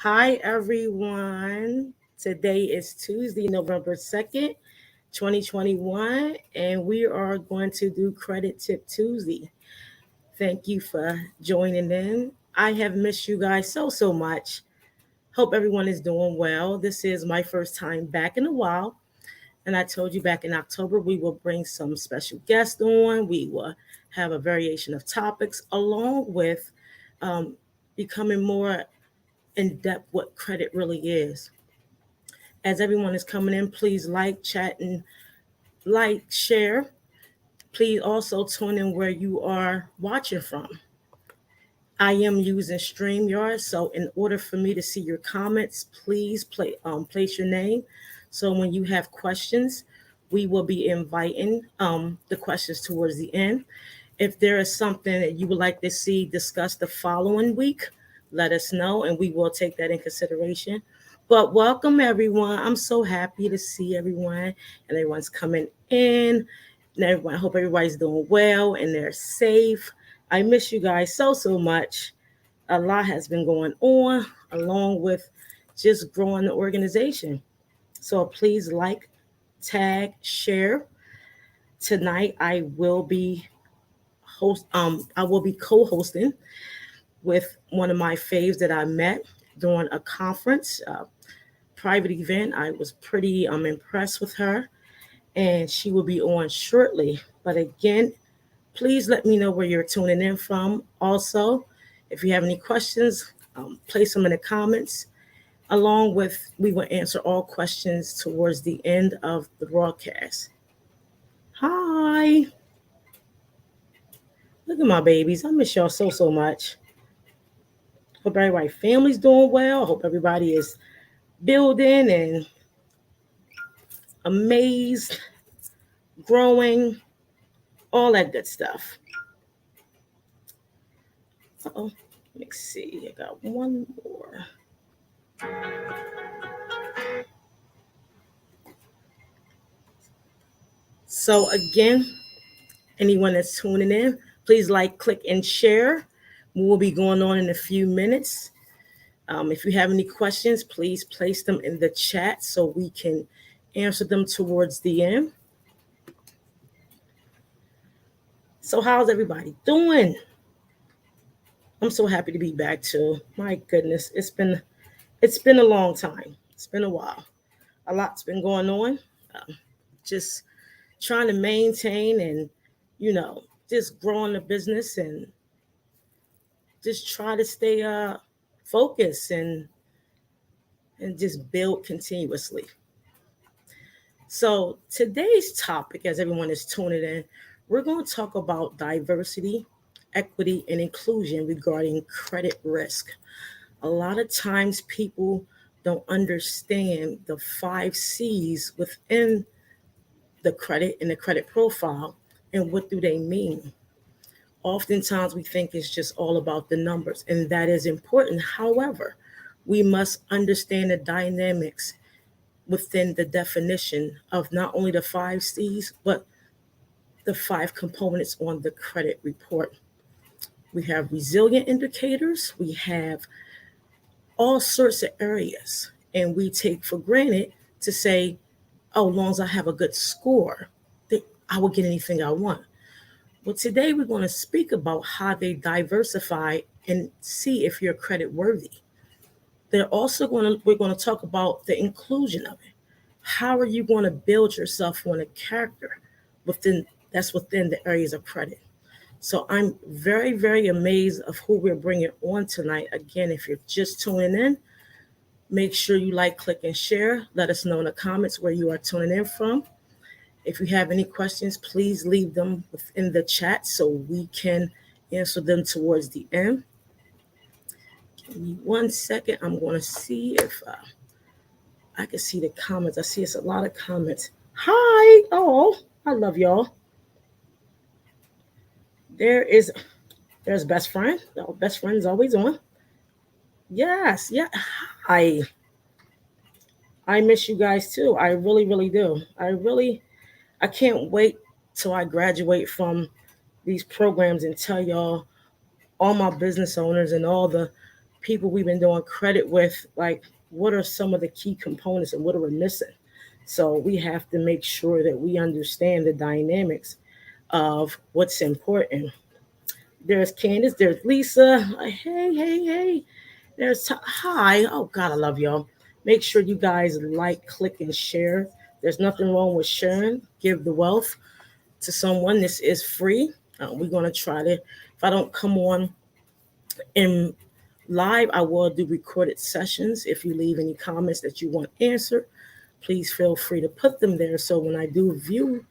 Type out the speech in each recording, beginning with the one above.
Hi, everyone. Today is Tuesday, November 2nd, 2021, and we are going to do Credit Tip Tuesday. Thank you for joining in. I have missed you guys so much. Hope everyone is doing well. This is my first time back in a while, and I told you back in October we will bring some special guests on. We will have a variation of topics along with um, becoming more in depth what credit really is. As everyone is coming in, please like, chat, and share. Please also tune in where you are watching from. I am using StreamYard, so in order for me to see your comments, please place your name. So when you have questions, we will be inviting the questions towards the end. If there is something that you would like to see discussed the following week, let us know and we will take that in consideration. But welcome everyone. I'm so happy to see everyone and everyone's coming in. And everyone, I hope everybody's doing well and they're safe. I miss you guys so much. A lot has been going on along with just growing the organization. So please like, tag, share. Tonight I will be co-hosting with one of my faves that I met during a conference, private event. I was pretty impressed with her, and she will be on shortly. But again, please let me know where you're tuning in from. Also, if you have any questions, place them in the comments. Along with, we will answer all questions towards the end of the broadcast. Hi, look at my babies. I miss y'all so much. Hope everybody family's doing well. Hope everybody is building and amazed, growing, all that good stuff. Uh-oh. Let me see. I got one more. So again, anyone that's tuning in, please like, click, and share. We will be going on in a few minutes. If you have any questions, please place them in the chat so we can answer them towards the end. So how's everybody doing? I'm so happy to be back too. My goodness, it's been a long time. It's been a while. A lot's been going on. Just trying to maintain and just growing the business and just try to stay focused and just build continuously. So today's topic, as everyone is tuning in, we're going to talk about diversity, equity, and inclusion regarding credit risk. A lot of times people don't understand the 5 C's within the credit and the credit profile and what do they mean. Oftentimes we think it's just all about the numbers, and that is important. However, we must understand the dynamics within the definition of not only the 5 C's, but the 5 components on the credit report. We have resilient indicators, we have all sorts of areas, and we take for granted to say, oh, as long as I have a good score, I will get anything I want. Well, today we're going to speak about how they diversify and see if you're credit worthy. We're going to talk about the inclusion of it. How are you going to build yourself on a character within the areas of credit? So I'm very amazed of who we're bringing on tonight. Again, if you're just tuning in, make sure you like, click, and share. Let us know in the comments where you are tuning in from. If you have any questions, please leave them within the chat so we can answer them towards the end. Give me 1 second. I'm going to see if I can see the comments. I see it's a lot of comments. Hi. Oh, I love y'all. There's best friend. Oh, best friend's always on. Yes. Yeah. Hi. I miss you guys too. I really do. I can't wait till I graduate from these programs and tell y'all, all my business owners and all the people we've been doing credit with, like what are some of the key components and what are we missing. So we have to make sure that we understand the dynamics of what's important. There's Candace, there's Lisa. Hey, hey, hey. Hi. Oh God, I love y'all. Make sure you guys like, click, and share. There's nothing wrong with sharing. Give the wealth to someone. This is free. We're gonna try to. If I don't come on in live, I will do recorded sessions. If you leave any comments that you want answered, please feel free to put them there. So when I do view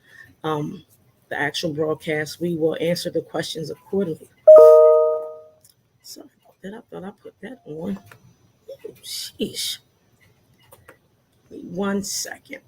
um, the actual broadcast, we will answer the questions accordingly. Sorry about that. I thought I put that on. Sheesh. 1 second.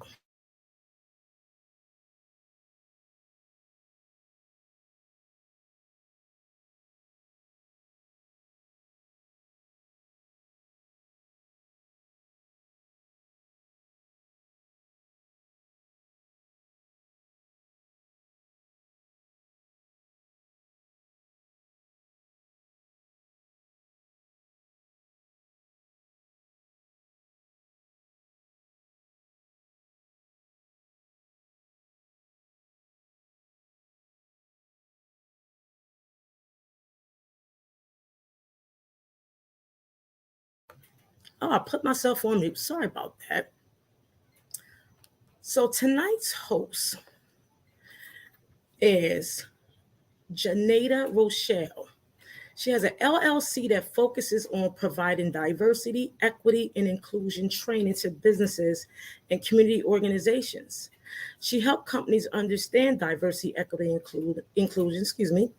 Oh, I put myself on mute. Sorry about that. So tonight's host is Janeda Rochelle. She has an LLC that focuses on providing diversity, equity, and inclusion training to businesses and community organizations. She helped companies understand diversity, equity, inclusion,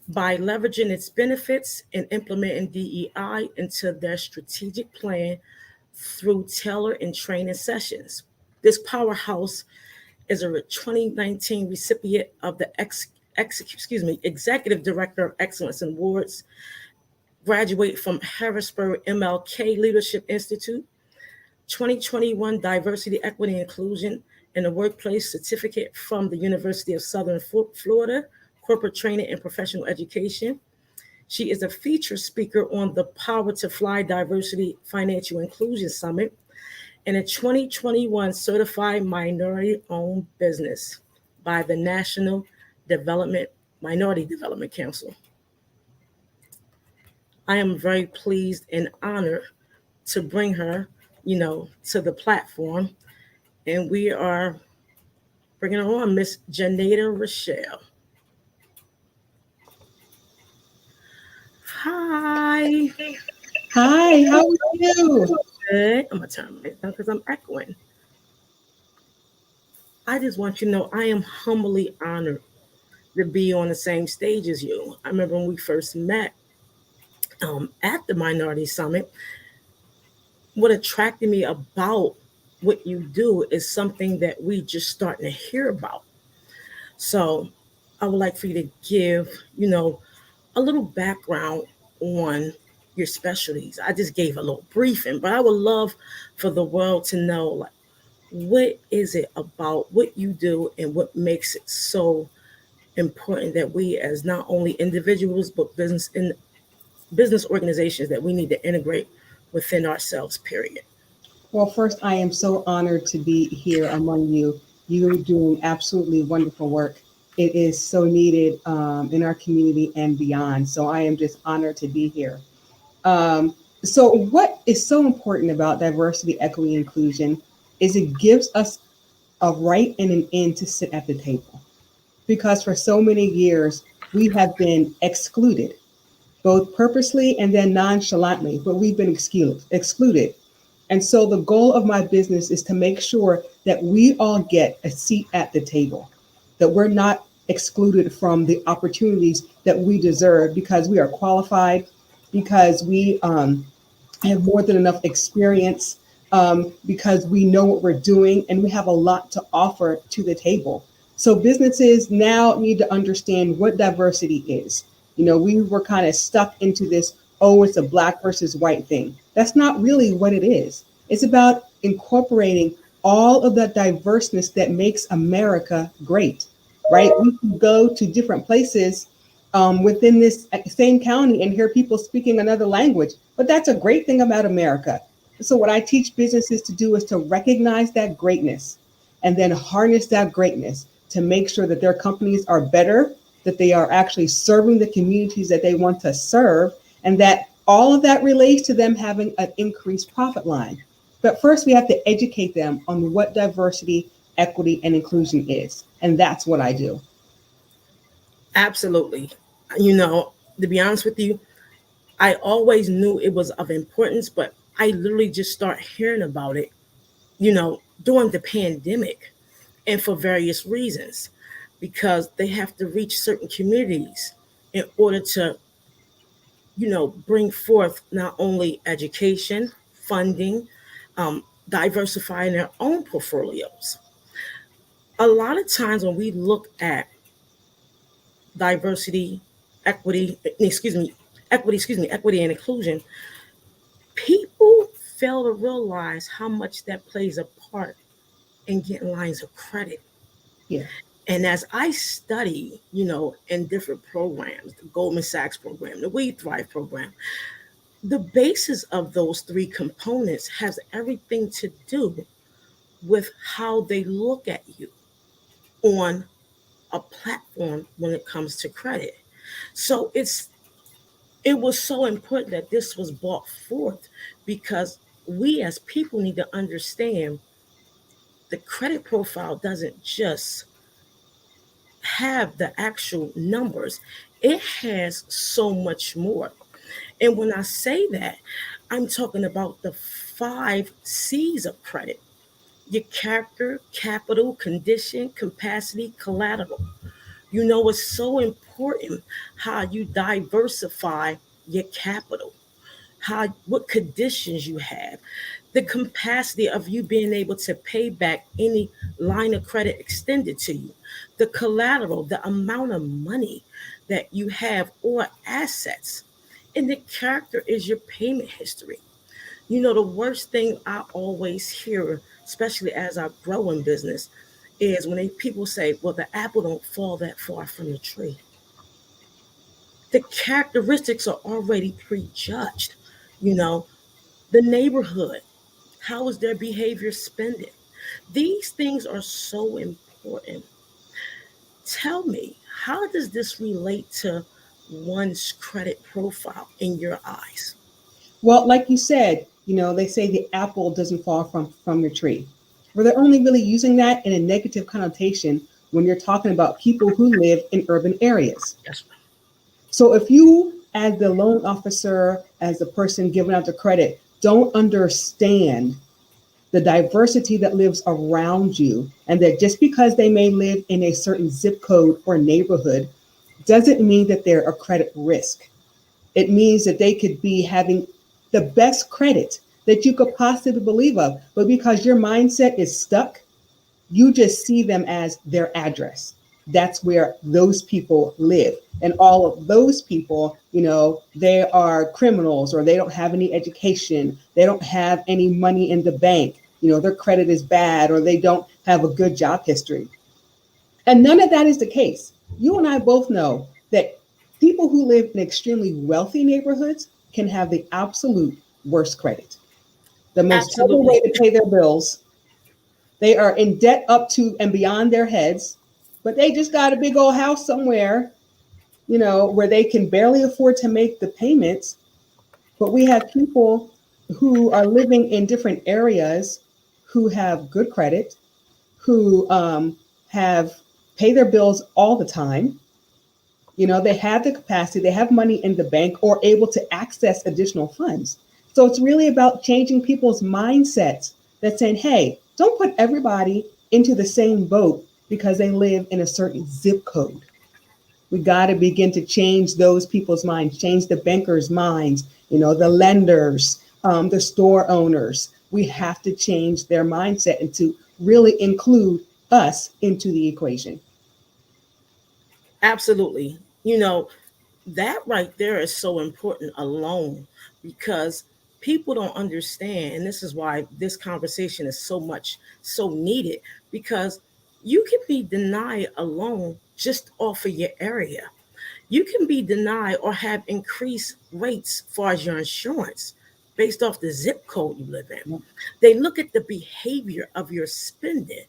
by leveraging its benefits and implementing DEI into their strategic plan through tailored and training sessions. This powerhouse is a 2019 recipient of the Executive Director of Excellence Awards, graduate from Harrisburg MLK Leadership Institute, 2021 Diversity, Equity, and Inclusion in the Workplace Certificate from the University of Southern Florida, Corporate Training and Professional Education. She is a featured speaker on the Power to Fly Diversity Financial Inclusion Summit and a 2021 Certified Minority-Owned Business by the National Minority Development Council. I am very pleased and honored to bring her, to the platform. And we are bringing her on, Miss Janeda Rochelle. Hi. Hi, how are you? Good. I'm going to turn my mic down because I'm echoing. I just want you to know I am humbly honored to be on the same stage as you. I remember when we first met at the Minority Summit, what attracted me about what you do is something that we just starting to hear about. So I would like for you to give, a little background on your specialties. I just gave a little briefing, but I would love for the world to know, like, what is it about what you do and what makes it so important that we, as not only individuals but business organizations, that we need to integrate within ourselves, period. Well, first, I am so honored to be here among you. You're doing absolutely wonderful work. It is so needed in our community and beyond. So I am just honored to be here. So, what is so important about diversity, equity, inclusion is it gives us a right and an end to sit at the table. Because for so many years, we have been excluded, both purposely and then nonchalantly, but we've been excluded. And so the goal of my business is to make sure that we all get a seat at the table, that we're not excluded from the opportunities that we deserve because we are qualified, because we have more than enough experience, because we know what we're doing and we have a lot to offer to the table. So businesses now need to understand what diversity is. We were kind of stuck into this, oh, it's a black versus white thing. That's not really what it is. It's about incorporating all of the diverseness that makes America great, right? We can go to different places within this same county and hear people speaking another language. But that's a great thing about America. So, what I teach businesses to do is to recognize that greatness and then harness that greatness to make sure that their companies are better, that they are actually serving the communities that they want to serve, and that all of that relates to them having an increased profit line. But first, we have to educate them on what diversity, equity, and inclusion is. And that's what I do. Absolutely. You know, to be honest with you, I always knew it was of importance, but I literally just start hearing about it, during the pandemic and for various reasons, because they have to reach certain communities in order to, bring forth not only education, funding, diversifying their own portfolios. A lot of times when we look at diversity, equity, excuse me, equity and inclusion, people fail to realize how much that plays a part in getting lines of credit. Yeah. And as I study, in different programs, the Goldman Sachs program, the We Thrive program, the basis of those three components has everything to do with how they look at you on a platform when it comes to credit. So it was so important that this was brought forth because we as people need to understand the credit profile doesn't just have the actual numbers, it has so much more. And when I say that, I'm talking about the 5 C's of credit: your character, capital, condition, capacity, collateral. It's so important how you diversify your capital, what conditions you have, the capacity of you being able to pay back any line of credit extended to you, the collateral, the amount of money that you have or assets, and the character is your payment history. The worst thing I always hear, especially as I grow in business, is when people say, well, the apple don't fall that far from the tree. The characteristics are already prejudged. You know, the neighborhood, how is their behavior spending? These things are so important. Tell me, how does this relate to one's credit profile in your eyes? Well, like you said, they say the apple doesn't fall from the tree. Well, they're only really using that in a negative connotation when you're talking about people who live in urban areas. Yes. So if you, as the loan officer, as the person giving out the credit, don't understand the diversity that lives around you, and that just because they may live in a certain zip code or neighborhood doesn't mean that they're a credit risk. It means that they could be having the best credit that you could possibly believe of, but because your mindset is stuck, you just see them as their address. That's where those people live. And all of those people, they are criminals, or they don't have any education. They don't have any money in the bank. Their credit is bad, or they don't have a good job history. And none of that is the case. You and I both know that people who live in extremely wealthy neighborhoods can have the absolute worst credit, the most terrible Absolutely. way to pay their bills. They are in debt up to and beyond their heads, but they just got a big old house somewhere, where they can barely afford to make the payments. But we have people who are living in different areas who have good credit, who have pay their bills all the time. They have the capacity, they have money in the bank, or able to access additional funds. So it's really about changing people's mindsets, that saying, hey, don't put everybody into the same boat because they live in a certain zip code. We got to begin to change those people's minds, change the bankers' minds, the lenders, the store owners. We have to change their mindset and to really include us into the equation. Absolutely. That right there is so important alone because people don't understand. And this is why this conversation is so needed, because you can be denied a loan just off of your area. You can be denied or have increased rates as far as your insurance based off the zip code you live in. They look at the behavior of your spending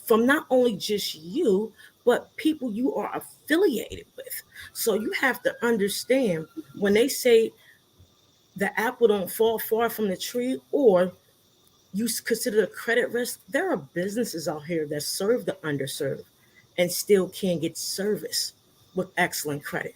from not only just you, but people you are affiliated with. So you have to understand when they say the apple don't fall far from the tree, or you consider a credit risk, there are businesses out here that serve the underserved and still can get service with excellent credit.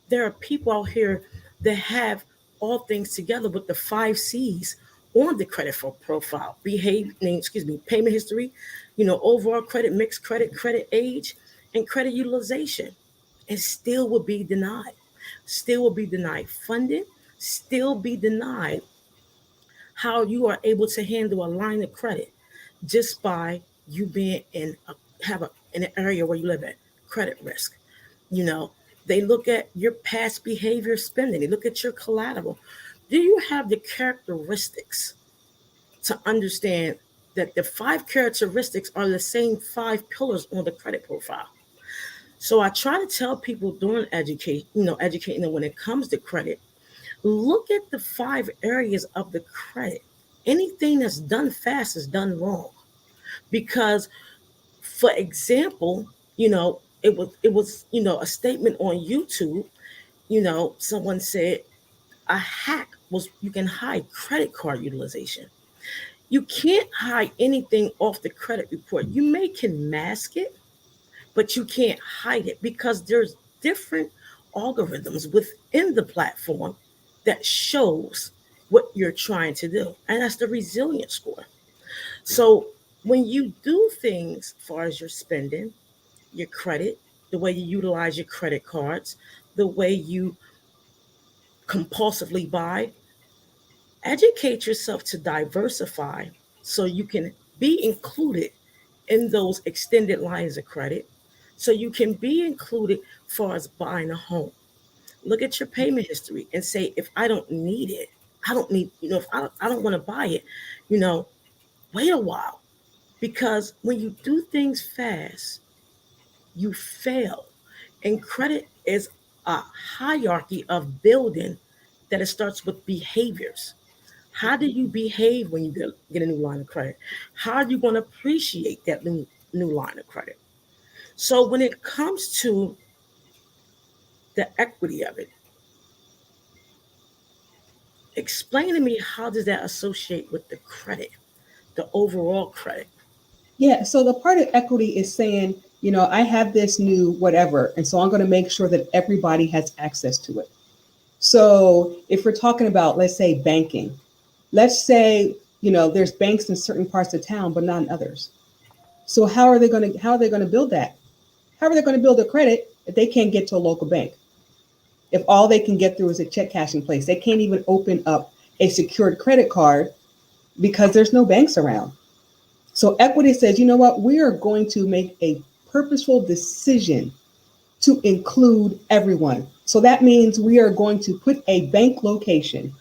There are people out here that have all things together with the 5 C's on the credit profile: payment history, overall credit, mixed credit, credit age, and credit utilization, and still will be denied. Still will be denied funding, still be denied how you are able to handle a line of credit just by you being in an area where you live at credit risk. You know, they look at your past behavior spending, they look at your collateral. Do you have the characteristics to understand that the 5 characteristics are the same 5 pillars on the credit profile? So I try to tell people during educating them when it comes to credit, look at the 5 areas of the credit. Anything that's done fast is done wrong. Because, for example, it was a statement on YouTube. Someone said a hack was you can hide credit card utilization. You can't hide anything off the credit report. You may can mask it, but you can't hide it because there's different algorithms within the platform that shows what you're trying to do. And that's the resilience score. So when you do things as far as your spending, your credit, the way you utilize your credit cards, the way you compulsively buy, educate yourself to diversify so you can be included in those extended lines of credit, so you can be included as far as buying a home. Look at your payment history and say, if I don't need it, I don't need, if I don't want to buy it, you know, wait a while. Because when you do things fast, you fail. And credit is a hierarchy of building that it starts with behaviors. How do you behave when you get a new line of credit? How are you going to appreciate that new line of credit? So when it comes to the equity of it, explain to me, how does that associate with the credit, the overall credit? Yeah, so the part of equity is saying, I have this new whatever, and so I'm going to make sure that everybody has access to it. So if we're talking about, let's say, banking, let's say, there's banks in certain parts of town, but not in others. So how are they going to build that? How are they going to build a credit if they can't get to a local bank? If all they can get through is a check cashing place, they can't even open up a secured credit card because there's no banks around. So equity says, you know what, we are going to make a purposeful decision to include everyone. So that means we are going to put a bank location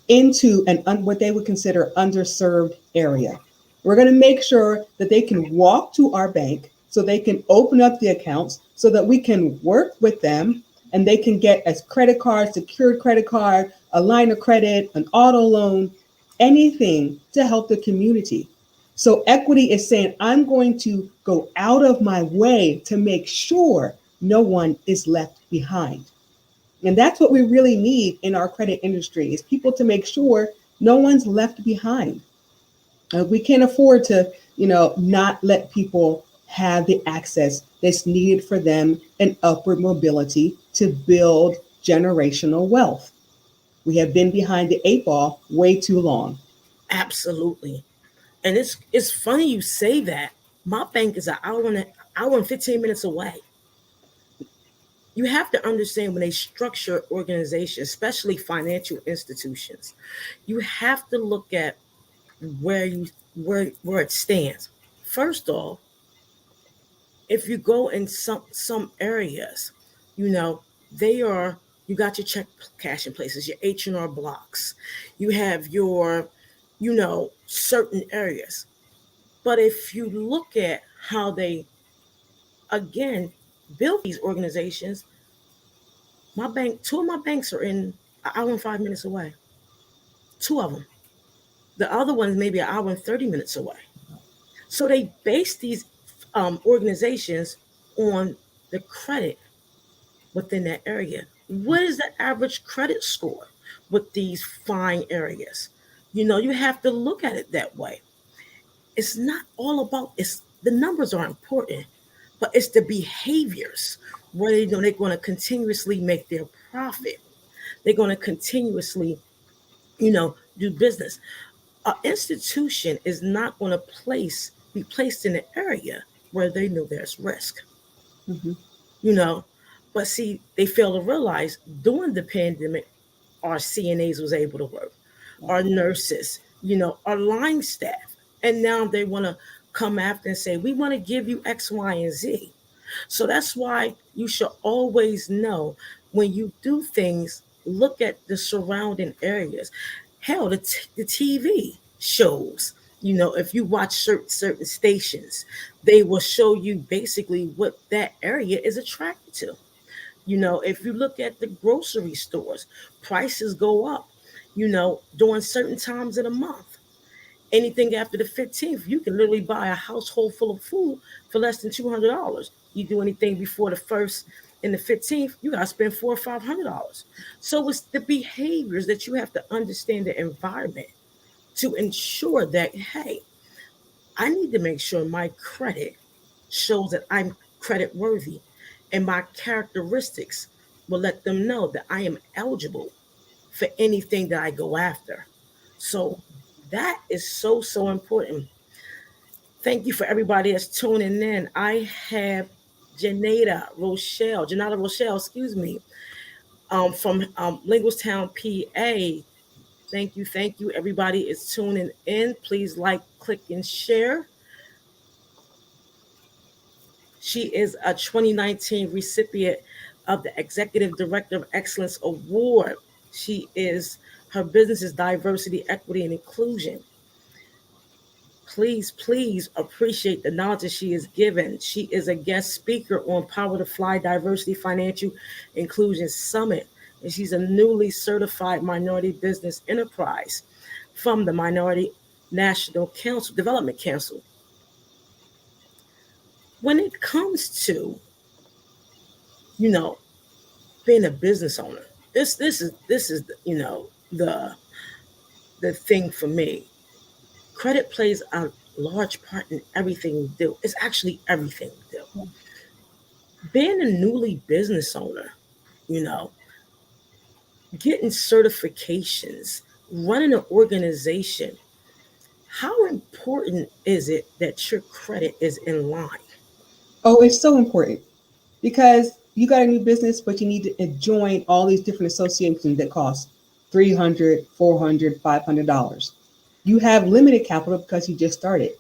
into what they would consider underserved area. We're going to make sure that they can walk to our bank so they can open up the accounts so that we can work with them and they can get a credit card, secured credit card, a line of credit, an auto loan, anything to help the community. So equity is saying, I'm going to go out of my way to make sure no one is left behind. And that's what we really need in our credit industry is people to make sure no one's left behind. We can't afford to, not let people have the access that's needed for them and upward mobility to build generational wealth. We have been behind the 8 ball way too long. Absolutely. And it's funny you say that. My bank is an hour and 15 minutes away. You have to understand, when they structure organizations, especially financial institutions, you have to look at where you where it stands. First off, if you go in some areas, you know, they are you got your check cashing places, your H&R blocks, you have your, certain areas. But if you look at how they, again, built these organizations. My bank, two of my banks are in an hour and 5 minutes away. Two of them. The other one's maybe an hour and 30 minutes away. So they base these organizations on the credit within that area. What is the average credit score with these fine areas? You have to look at it that way. It's not all about it's the numbers are important, but it's the behaviors where they're going to continuously make their profit. They're going to continuously, do business. An institution is not going to be placed in an area where they know there's risk, Hmm. you know. But see, they fail to realize during the pandemic, our CNAs was able to work, our nurses, our line staff, and now they want to come after and say, we want to give you X, Y, and Z. So that's why you should always know when you do things, look at the surrounding areas. Hell, the TV shows, if you watch certain stations, they will show you basically what that area is attracted to. If you look at the grocery stores, prices go up, during certain times of the month. Anything after the 15th, you can literally buy a household full of food for less than $200. You do anything before the first and the 15th, you got to spend $400 or $500. So it's the behaviors that you have to understand the environment to ensure that, hey, I need to make sure my credit shows that I'm credit worthy and my characteristics will let them know that I am eligible for anything that I go after. So that is so, so important. Thank you for everybody that's tuning in. I have Janata Rochelle, excuse me, from Linguistown, PA. Thank you. Everybody is tuning in. Please like, click, and share. She is a 2019 recipient of the Executive Director of Excellence Award. Her business is diversity, equity, and inclusion. Please appreciate the knowledge that she is given. She is a guest speaker on Power to Fly Diversity Financial Inclusion Summit, and she's a newly certified minority business enterprise from the Minority National Council, Development Council. When it comes to, you know, being a business owner, this is the thing for me. Credit plays a large part in everything we do. It's actually everything we do. Being a newly business owner, you know, getting certifications, running an organization, how important is it that your credit is in line? Oh, it's so important because you got a new business, but you need to join all these different associations that cost $300, $400, $500. You have limited capital because you just started.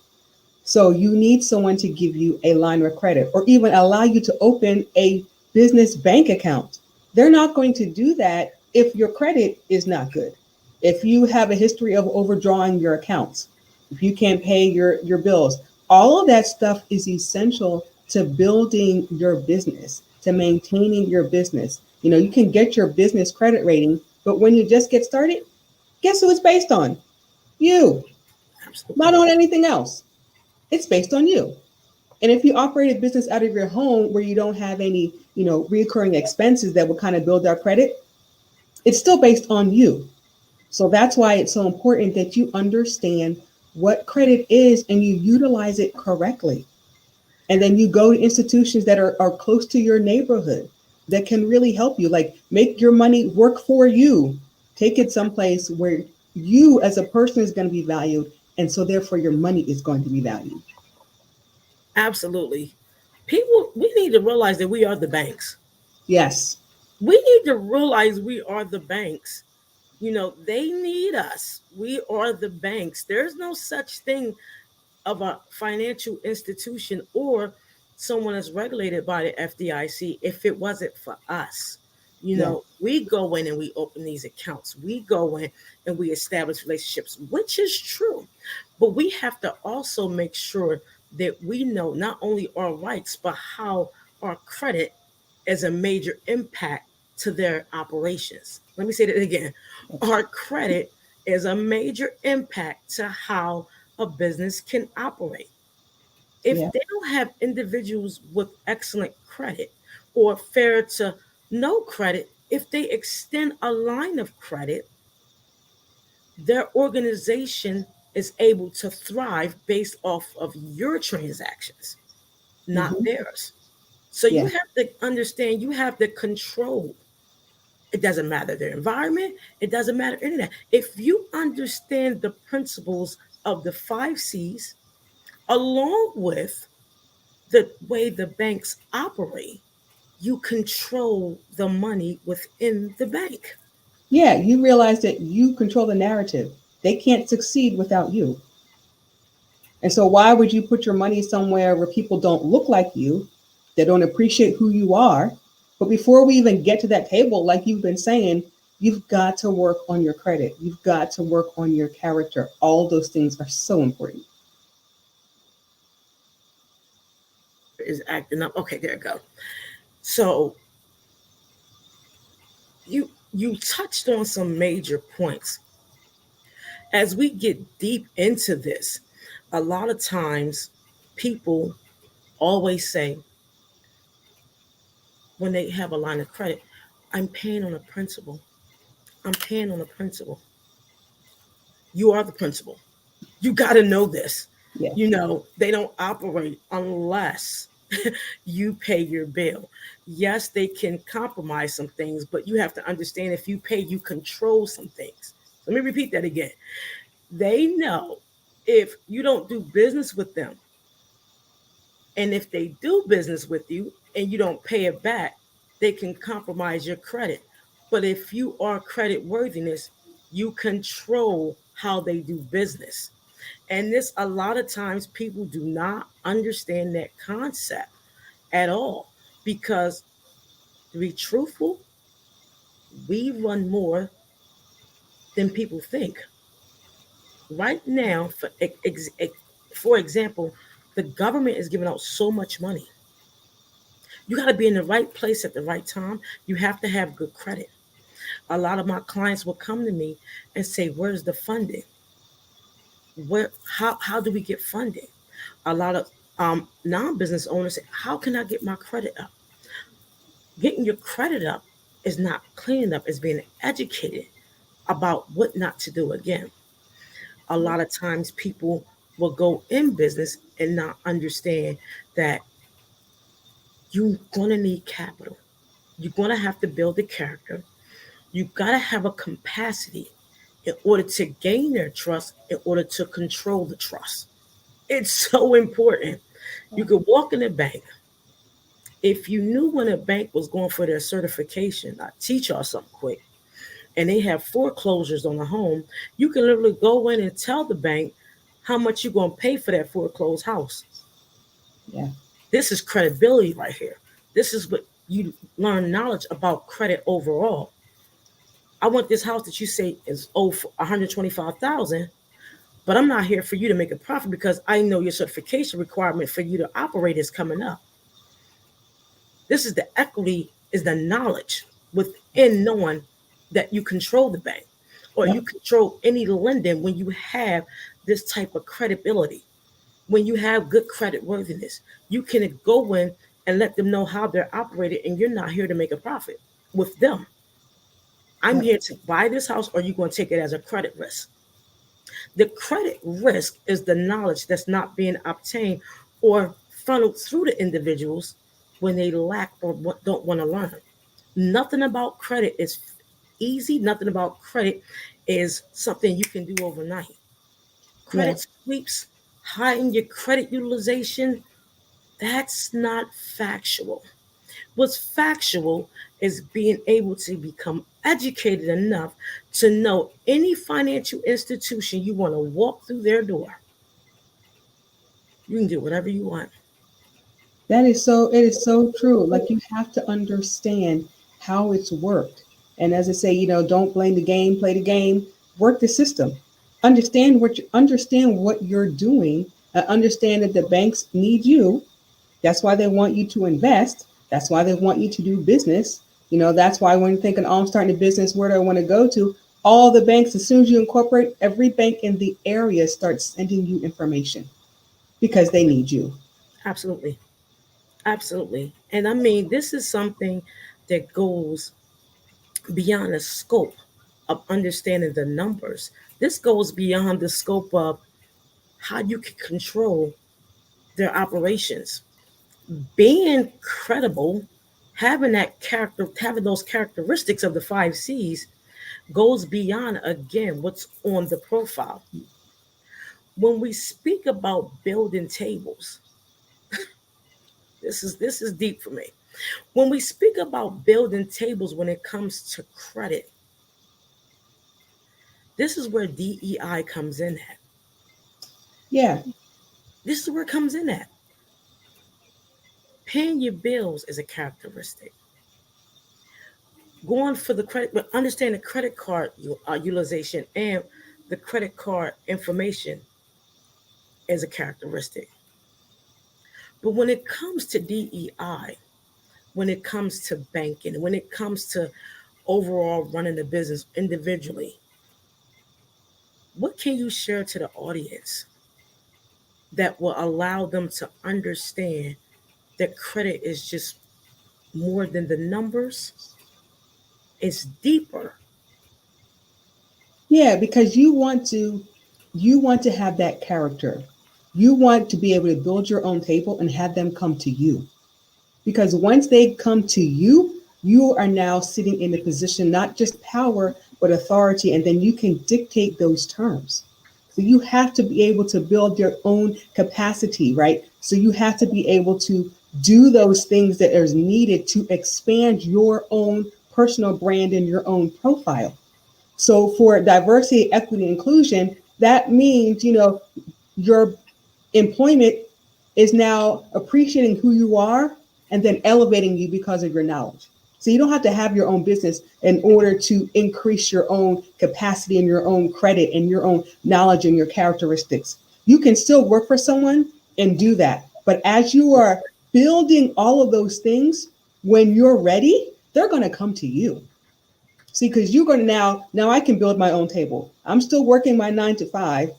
So you need someone to give you a line of credit or even allow you to open a business bank account. They're not going to do that if your credit is not good. If you have a history of overdrawing your accounts, if you can't pay your bills, all of that stuff is essential to building your business, to maintaining your business. You can get your business credit rating, but when you just get started, guess who it's based on? You, not Absolutely. on anything else. It's based on you. And if you operate a business out of your home where you don't have any, recurring expenses that will kind of build our credit, it's still based on you. So that's why it's so important that you understand what credit is and you utilize it correctly. And then you go to institutions that are close to your neighborhood that can really help you, like make your money work for you. Take it someplace where you as a person is going to be valued. And so therefore your money is going to be valued. Absolutely. People, we need to realize that we are the banks. Yes. We need to realize we are the banks. They need us. We are the banks. There's no such thing of a financial institution or someone that's regulated by the FDIC if it wasn't for us. Yeah. We go in and we open these accounts. We go in and we establish relationships, which is true. But we have to also make sure that we know not only our rights, but how our credit is a major impact to their operations. Let me say that again. Our credit is a major impact to how a business can operate. If Yeah. they don't have individuals with excellent credit or fair to no credit, if they extend a line of credit, their organization is able to thrive based off of your transactions, not Hmm. theirs. So you Yeah. have to understand you have the control. It doesn't matter their environment, it doesn't matter any of that. If you understand the principles of the 5 C's along with the way the banks operate, you control the money within the bank. Yeah. You realize that you control the narrative. They can't succeed without you. And so, why would you put your money somewhere where people don't look like you, they don't appreciate who you are? But before we even get to that table, like you've been saying, you've got to work on your credit. You've got to work on your character. All those things are so important. Is acting up. Okay, there you go. So you touched on some major points. As we get deep into this, a lot of times people always say when they have a line of credit, I'm paying on a principal. I'm paying on a principal. You are the principal. You got to know this. Yeah. They don't operate unless you pay your bill. Yes, they can compromise some things, but you have to understand if you pay, you control some things. Let me repeat that again. They know if you don't do business with them, and if they do business with you and you don't pay it back, they can compromise your credit. But if you are credit worthiness, you control how they do business. And this, a lot of times, people do not understand that concept at all because, to be truthful, we run more than people think. Right now, for example, the government is giving out so much money. You got to be in the right place at the right time. You have to have good credit. A lot of my clients will come to me and say, "Where's the funding? Where? How do we get funding?" A lot of non-business owners say, "How can I get my credit up?" Getting your credit up is not cleaning up; it's being educated about what not to do again. A lot of times, people will go in business and not understand that you're gonna need capital. You're gonna have to build a character. You got to have a capacity in order to gain their trust, in order to control the trust. It's so important. You could walk in a bank. If you knew when a bank was going for their certification, I teach y'all something quick, and they have foreclosures on a home, you can literally go in and tell the bank how much you're going to pay for that foreclosed house. Yeah. This is credibility right here. This is what you learn knowledge about credit overall. I want this house that you say is owed for 125,000, but I'm not here for you to make a profit because I know your certification requirement for you to operate is coming up. This is the equity, is the knowledge within knowing that you control the bank or you Yep. control any lending when you have this type of credibility, when you have good credit worthiness. You can go in and let them know how they're operated, and you're not here to make a profit with them. I'm Yep. here to buy this house, or you're going to take it as a credit risk. The credit risk is the knowledge that's not being obtained or funneled through the individuals when they lack or don't want to learn. Nothing about credit is easy. Nothing about credit is something you can do overnight. Yeah. Credit sweeps, hiding your credit utilization, that's not factual. What's factual is being able to become educated enough to know any financial institution you want to walk through their door, you can do whatever you want. That is so, it is so true. Like you have to understand how it's worked. And as I say, don't blame the game, play the game, work the system. Understand what you're doing. Understand that the banks need you. That's why they want you to invest. That's why they want you to do business. That's why when you think, oh, I'm starting a business, where do I want to go to? All the banks, as soon as you incorporate, every bank in the area starts sending you information because they need you. Absolutely. Absolutely. And I mean, this is something that goes beyond the scope of understanding the numbers. This goes beyond the scope of how you can control their operations. Being credible, having those characteristics of the 5 C's goes beyond, again, what's on the profile. When we speak about building tables, this is deep for me. When we speak about building tables when it comes to credit, this is where DEI comes in at. Yeah. This is where it comes in at. Paying your bills is a characteristic. Going for the credit, but understand the credit card utilization and the credit card information is a characteristic. But when it comes to DEI, when it comes to banking, when it comes to overall running the business individually, what can you share to the audience that will allow them to understand that credit is just more than the numbers? It's deeper. Yeah, because you want to have that character. You want to be able to build your own table and have them come to you. Because once they come to you, you are now sitting in a position, not just power, but authority, and then you can dictate those terms. So you have to be able to build your own capacity, right? So you have to be able to do those things that are needed to expand your own personal brand and your own profile. So for diversity, equity, inclusion, that means, your employment is now appreciating who you are and then elevating you because of your knowledge. So you don't have to have your own business in order to increase your own capacity and your own credit and your own knowledge and your characteristics. You can still work for someone and do that. But as you are building all of those things, when you're ready, they're going to come to you. See, because you're going to now I can build my own table. I'm still working my 9 to 5,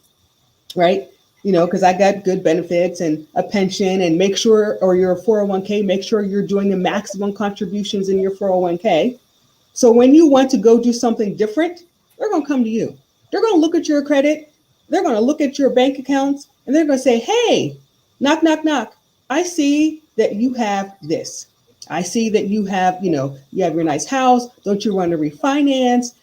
right? Because I got good benefits and a pension, and make sure, or your 401k, make sure you're doing the maximum contributions in your 401k. So when you want to go do something different, they're going to come to you. They're going to look at your credit. They're going to look at your bank accounts, and they're going to say, hey, knock, knock, knock. I see that you have this. I see that you have your nice house. Don't you want to refinance?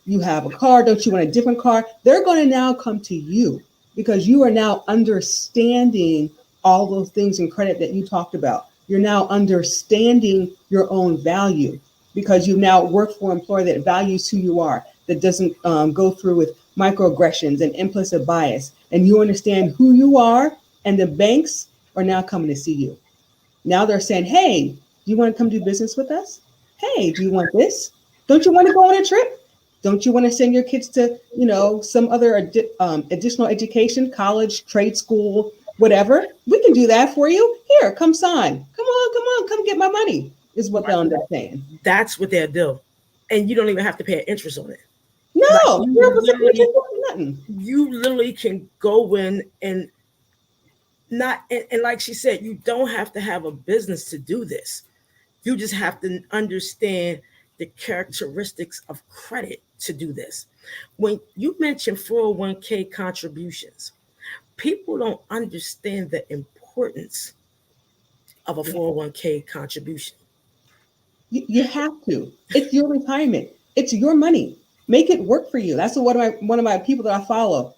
You have a car. Don't you want a different car? They're going to now come to you because you are now understanding all those things in credit that you talked about. You're now understanding your own value because you now work for an employer that values who you are, that doesn't go through with microaggressions and implicit bias. And you understand who you are, and the banks are now coming to see you. Now they're saying, hey, do you want to come do business with us? Hey, do you want this? Don't you want to go on a trip? Don't you want to send your kids to, some other additional education, college, trade school, whatever? We can do that for you. Here, come sign. Come get my money, is what they'll end up saying. That's what they'll do. And you don't even have to pay interest on it. Like No, 0% interest, nothing. you literally can go in and not, and like she said, you don't have to have a business to do this. You just have to understand the characteristics of credit to do this. When you mention 401k contributions, people don't understand the importance of a 401k contribution. You have to. It's your retirement. It's your money. Make it work for you. That's what one of my people that I follow,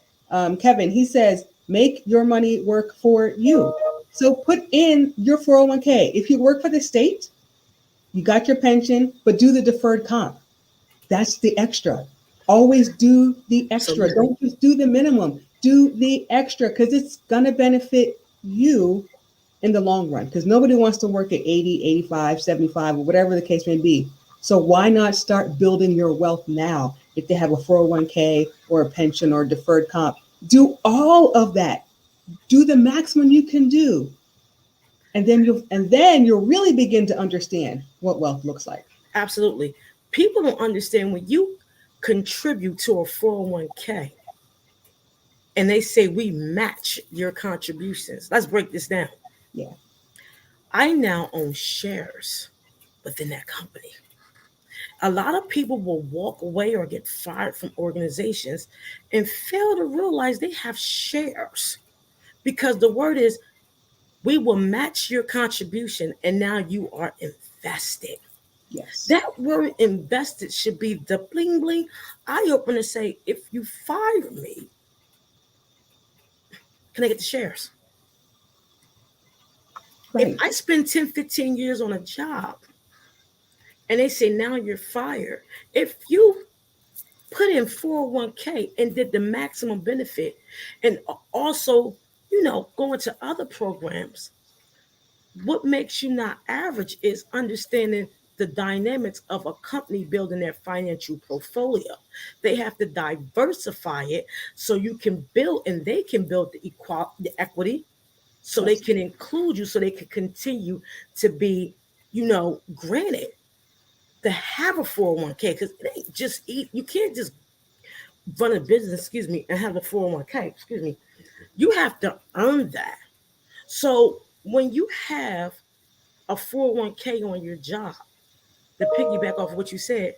Kevin. He says, make your money work for you. So put in your 401k. If you work for the state, you got your pension, but do the deferred comp. That's the extra. Always do the extra. Don't just do the minimum. Do the extra because it's gonna benefit you in the long run, because nobody wants to work at 80, 85, 75, or whatever the case may be. So why not start building your wealth now? If they have a 401k or a pension or a deferred comp, do all of that. Do the maximum you can do. And then you'll really begin to understand what wealth looks like. Absolutely. People don't understand when you contribute to a 401k and they say we match your contributions. Let's break this down. Yeah. I now own shares within that company. A lot of people will walk away or get fired from organizations and fail to realize they have shares because the word is we will match your contribution and now you are invested. Yes. That word invested should be the bling bling eye opener to say, if you fire me, can I get the shares? If Right. I spend 10, 15 years on a job and they say now you're fired, if you put in 401k and did the maximum benefit and also, going to other programs, what makes you not average is understanding the dynamics of a company building their financial portfolio. They have to diversify it so you can build and they can build the equity so they Yes. can include you so they can continue to be, granted to have a 401k because it ain't just eat. You can't just run a business, and have a 401k, You have to earn that. So when you have a 401k on your job, to piggyback off what you said,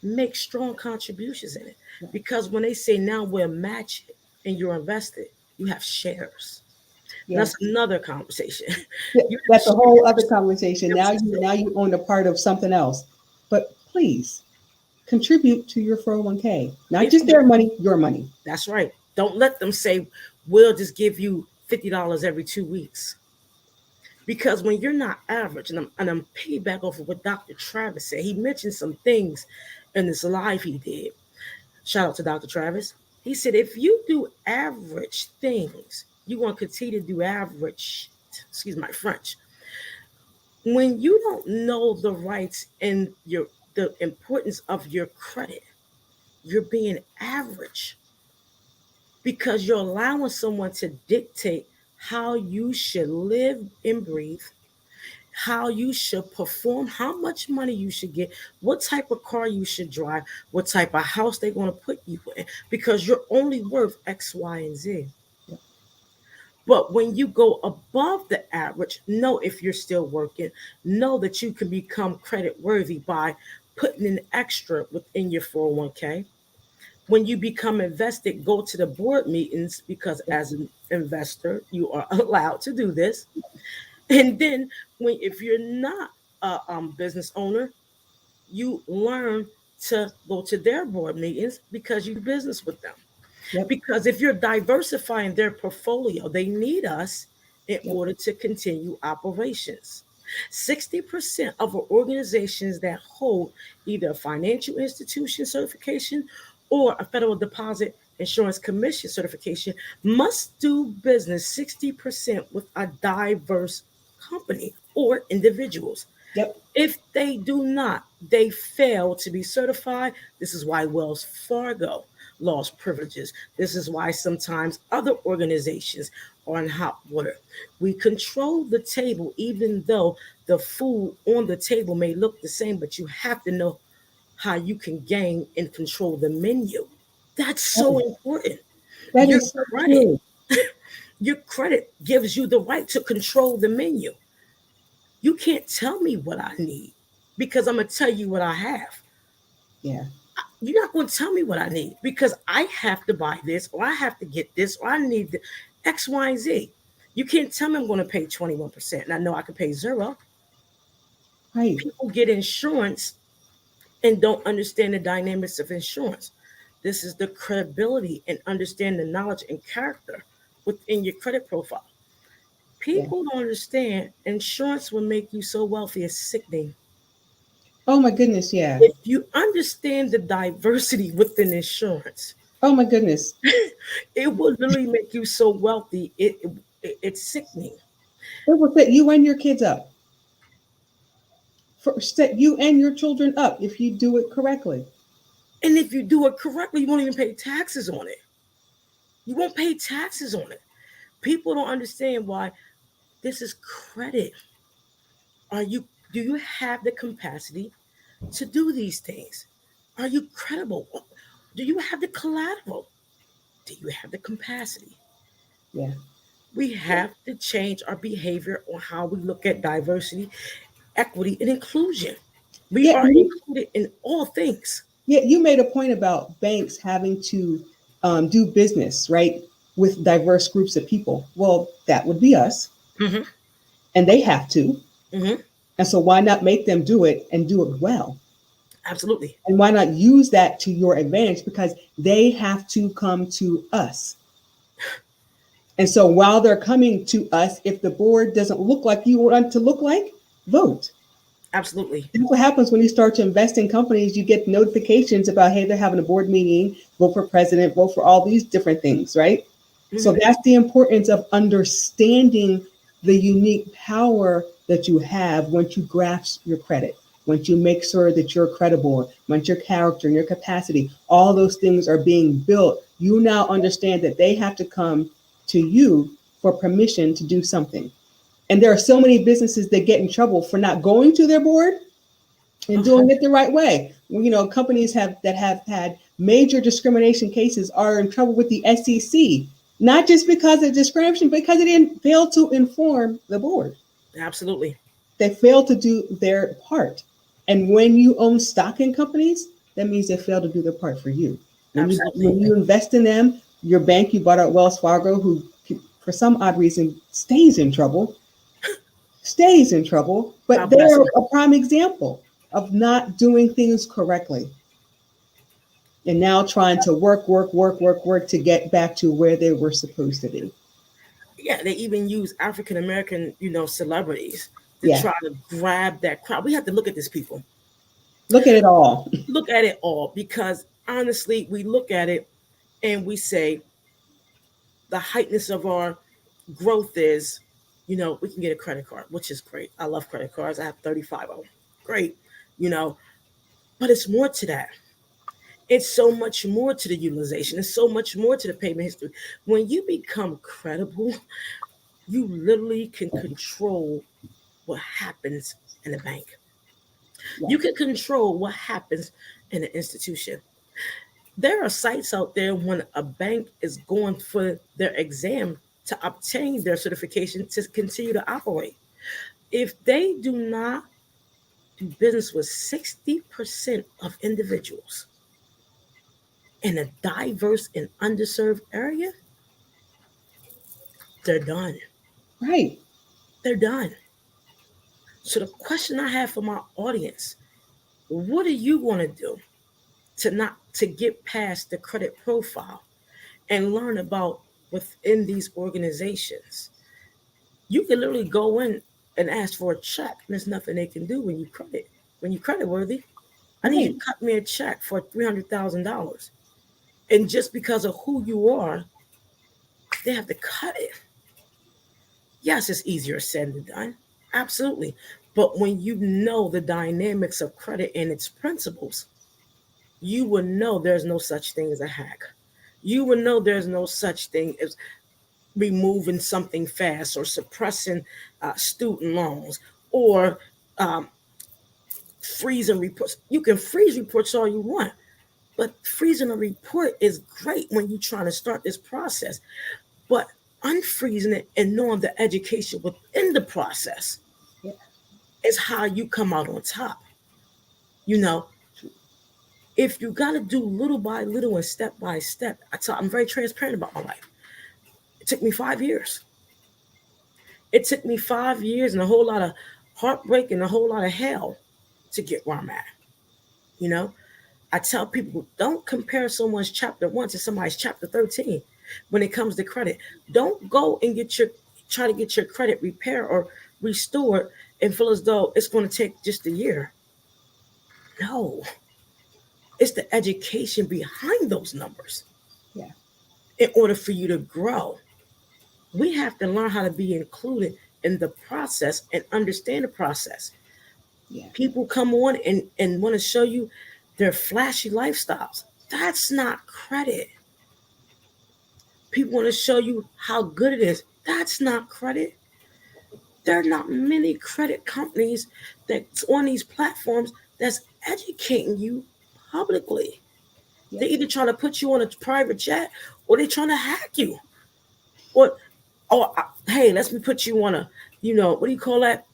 make strong contributions in it. Yeah. Because when they say now we'll match it and you're invested, you have shares. Yeah. That's another conversation. Yeah, You have that's a whole other shares. conversation. You have Now to you say, now you own a part of something else. But please contribute to your 401k. Not if just you, their money, your money. that's right. Don't let them say, we'll just give you $50 every 2 weeks. Because when you're not average, and I'm piggyback off of what Dr. Travis said, he mentioned some things in this live he did. Shout out to Dr. Travis. He said, if you do average things, you want to continue to do average, excuse my French. When you don't know the rights and the importance of your credit, you're being average because you're allowing someone to dictate how you should live and breathe, how you should perform, how much money you should get, what type of car you should drive, what type of house they're going to put you in, because you're only worth X, Y, and Z. Yep. But when you go above the average, know if you're still working, know that you can become credit worthy by putting in extra within your 401k. When you become invested, go to the board meetings because Yep. as an investor, you are allowed to do this. And then if you're not a business owner, you learn to go to their board meetings because you do business with them. Yep. Because if you're diversifying their portfolio, they need us in Yep. order to continue operations. 60% of organizations that hold either a financial institution certification or a federal deposit insurance commission certification must do business 60% with a diverse company or individuals. Yep. If they do not, they fail to be certified. This is why Wells Fargo lost privileges. This is why sometimes other organizations are in hot water. We control the table, even though the food on the table may look the same, but you have to know how you can gain and control the menu. That's so Oh, important. that Your is so credit, true. your credit gives you the right to control the menu. You can't tell me what I need because I'm going to tell you what I have. Yeah. You're not going to tell me what I need because I have to buy this or I have to get this or I need the X, Y, and Z. You can't tell me I'm going to pay 21% and I know I can pay zero. Right. People get insurance and don't understand the dynamics of insurance. This is the credibility and understand the knowledge and character within your credit profile. Yeah. People don't understand insurance will make you so wealthy it's sickening. Oh my goodness. Yeah. If you understand the diversity within insurance, Oh my goodness. it will literally make you so wealthy. It's sickening. It will set you and your kids up. Set you and your children up if you do it correctly. And if you do it correctly, you won't even pay taxes on it. You won't pay taxes on it. People don't understand why This is credit. Are you do you have the capacity to do these things? Are you credible? Do you have the collateral? Do you have the capacity? Yeah. We have to change our behavior on how we look at diversity, equity, and inclusion. We Yeah. are included in all things. Yeah, you made a point about banks having to do business, right, with diverse groups of people. Well, that would be us, Hmm. and they have to. Hmm. And so, why not make them do it and do it well? Absolutely. And why not use that to your advantage? Because they have to come to us. And so, while they're coming to us, if the board doesn't look like you want it to look like, vote. Absolutely. That's what happens when you start to invest in companies. You get notifications about, hey, they're having a board meeting, vote for president, vote for all these different things, right? Hmm. So that's the importance of understanding the unique power that you have once you grasp your credit, once you make sure that you're credible, once your character and your capacity, all those things are being built. You now understand that they have to come to you for permission to do something. And there are so many businesses that get in trouble for not going to their board and Okay. doing it the right way. You know, companies have had major discrimination cases are in trouble with the SEC, not just because of discrimination, but because they didn't fail to inform the board. Absolutely. They failed to do their part. And when you own stock in companies, that means they failed to do their part for you. Absolutely. When you invest in them, your bank, you bought out Wells Fargo, who for some odd reason stays in trouble, but God bless they're them. a prime example of not doing things correctly and now trying to work to get back to where they were supposed to be. Yeah, they even use African American, celebrities to Yeah, try to grab that crowd. We have to look at these people. look at it all. Look at it all because honestly, we look at it and we say the heightness of our growth is, we can get a credit card, which is great. I love credit cards. I have 35 of them. Great, you know, but it's more to that. It's so much more to the utilization. It's so much more to the payment history. When you become credible, you literally can control what happens in a bank. Yeah, You can control what happens in an institution. There are sites out there when a bank is going for their exam to obtain their certification to continue to operate. If they do not do business with 60% of individuals in a diverse and underserved area, they're done. right. They're done. So the question I have for my audience, what are you going to do to get past the credit profile and learn about within these organizations? You can literally go in and ask for a check, and there's nothing they can do when you credit worthy. I need you Right. to cut me a check for $300,000, and just because of who you are, they have to cut it. Yes, it's easier said than done, absolutely. But when you know the dynamics of credit and its principles, you will know there's no such thing as a hack. You will know there's no such thing as removing something fast or suppressing student loans or um, freezing reports. You can freeze reports all you want, but freezing a report is great when you're trying to start this process. But unfreezing it and knowing the education within the process Yeah. is how you come out on top. You know, if you got to do little by little and step by step, I'm very transparent about my life. It took me 5 years. It took me 5 years and a whole lot of heartbreak and a whole lot of hell to get where I'm at. You know, I tell people don't compare someone's chapter 1 to somebody's chapter 13 when it comes to credit. Don't go and try to get your credit repaired or restored and feel as though it's going to take just a year. No, it's the education behind those numbers Yeah. in order for you to grow. We have to learn how to be included in the process and understand the process. Yeah. People come on and want to show you their flashy lifestyles. That's not credit. People want to show you how good it is. That's not credit. There are not many credit companies that's on these platforms that's educating you publicly. They're Yes. either trying to put you on a private chat or they're trying to hack you. Or, hey, let's me put you on a, what do you call that?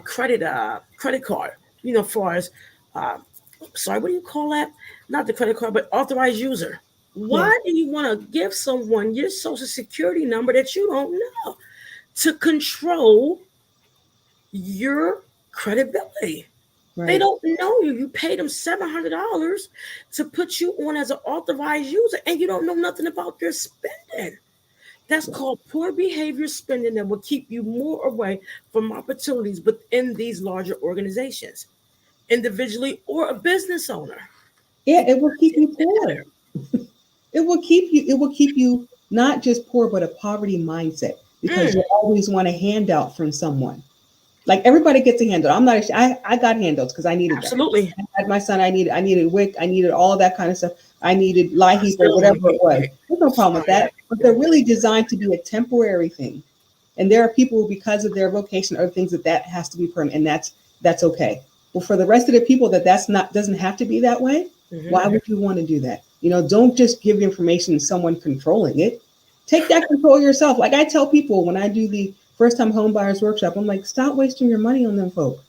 Credit card. Far as, uh, sorry, what do you call that? Not the credit card, but authorized user. Yes. Why do you want to give someone your social security number that you don't know to control your credibility? They Right. don't know you. You paid them $700 to put you on as an authorized user, and you don't know nothing about your spending. That's called poor behavior spending that will keep you more away from opportunities within these larger organizations, individually or a business owner. Yeah, It it will keep you doesn't poor. matter. It will keep you not just poor, but a poverty mindset because Mm, you always want a handout from someone. Like everybody gets a handout. I'm not. I got handouts because I needed them. absolutely. I had my son. I needed WIC. I needed all of that kind of stuff. I needed I LIHEAP or still whatever only it get was. WIC. There's no problem with Sorry. that. But they're really designed to be a temporary thing. And there are people because of their vocation or things that has to be permanent, and that's okay. But for the rest of the people that's not doesn't have to be that way. Hmm. Why would you want to do that? Don't just give information to someone controlling it. Take that control yourself. Like I tell people when I do the first time home buyers workshop, I'm like, stop wasting your money on them folk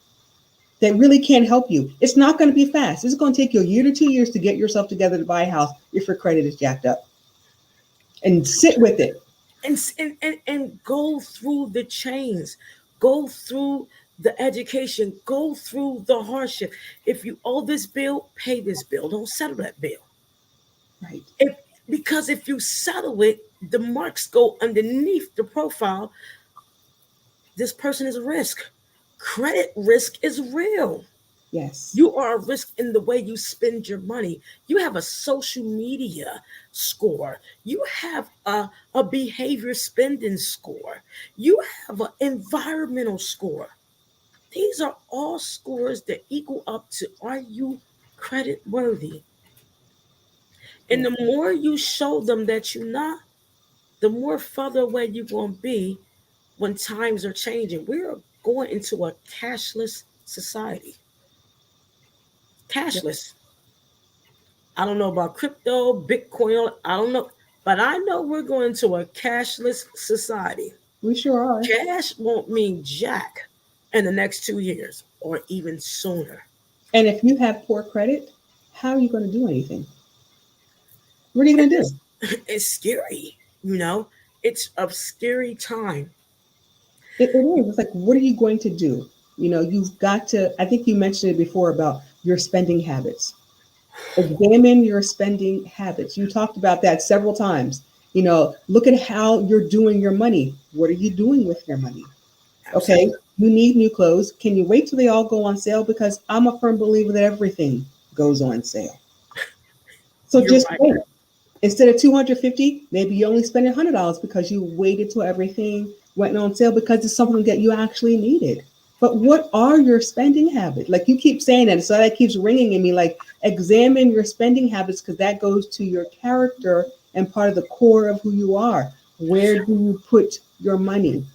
that really can't help you. It's not going to be fast. It's going to take you a year to 2 years to get yourself together to buy a house if your credit is jacked up. And sit with it. And go through the chains, go through the education, go through the hardship. If you owe this bill, pay this bill. Don't settle that bill. Right. If Because if you settle it, the marks go underneath the profile. This person is a risk. Credit risk is real. Yes. You are a risk in the way you spend your money. You have a social media score. You have a behavior spending score. You have an environmental score. These are all scores that equal up to, are you credit worthy? And Yeah. the more you show them that you're not, the more further away you're going to be when times are changing. We're going into a cashless society. Yeah. Cashless. I don't know about crypto, Bitcoin, I don't know. But I know we're going to a cashless society. We sure are. Cash won't mean jack in the next 2 years or even sooner. And if you have poor credit, how are you going to do anything? What are you And going to do? it's scary, you know? It's a scary time. It is. It's like, what are you going to do? You've got to, I think you mentioned it before about your spending habits. Examine your spending habits. You talked about that several times. Look at how you're doing your money. What are you doing with your money? Okay, Absolutely. you need new clothes. Can you wait till they all go on sale? Because I'm a firm believer that everything goes on sale. So You're just right. wait. Instead of 250, maybe you only spend $100 because you waited till everything went on sale because it's something that you actually needed. But what are your spending habits? Like you keep saying that, so that keeps ringing in me. Like examine your spending habits because that goes to your character and part of the core of who you are. Where do you put your money?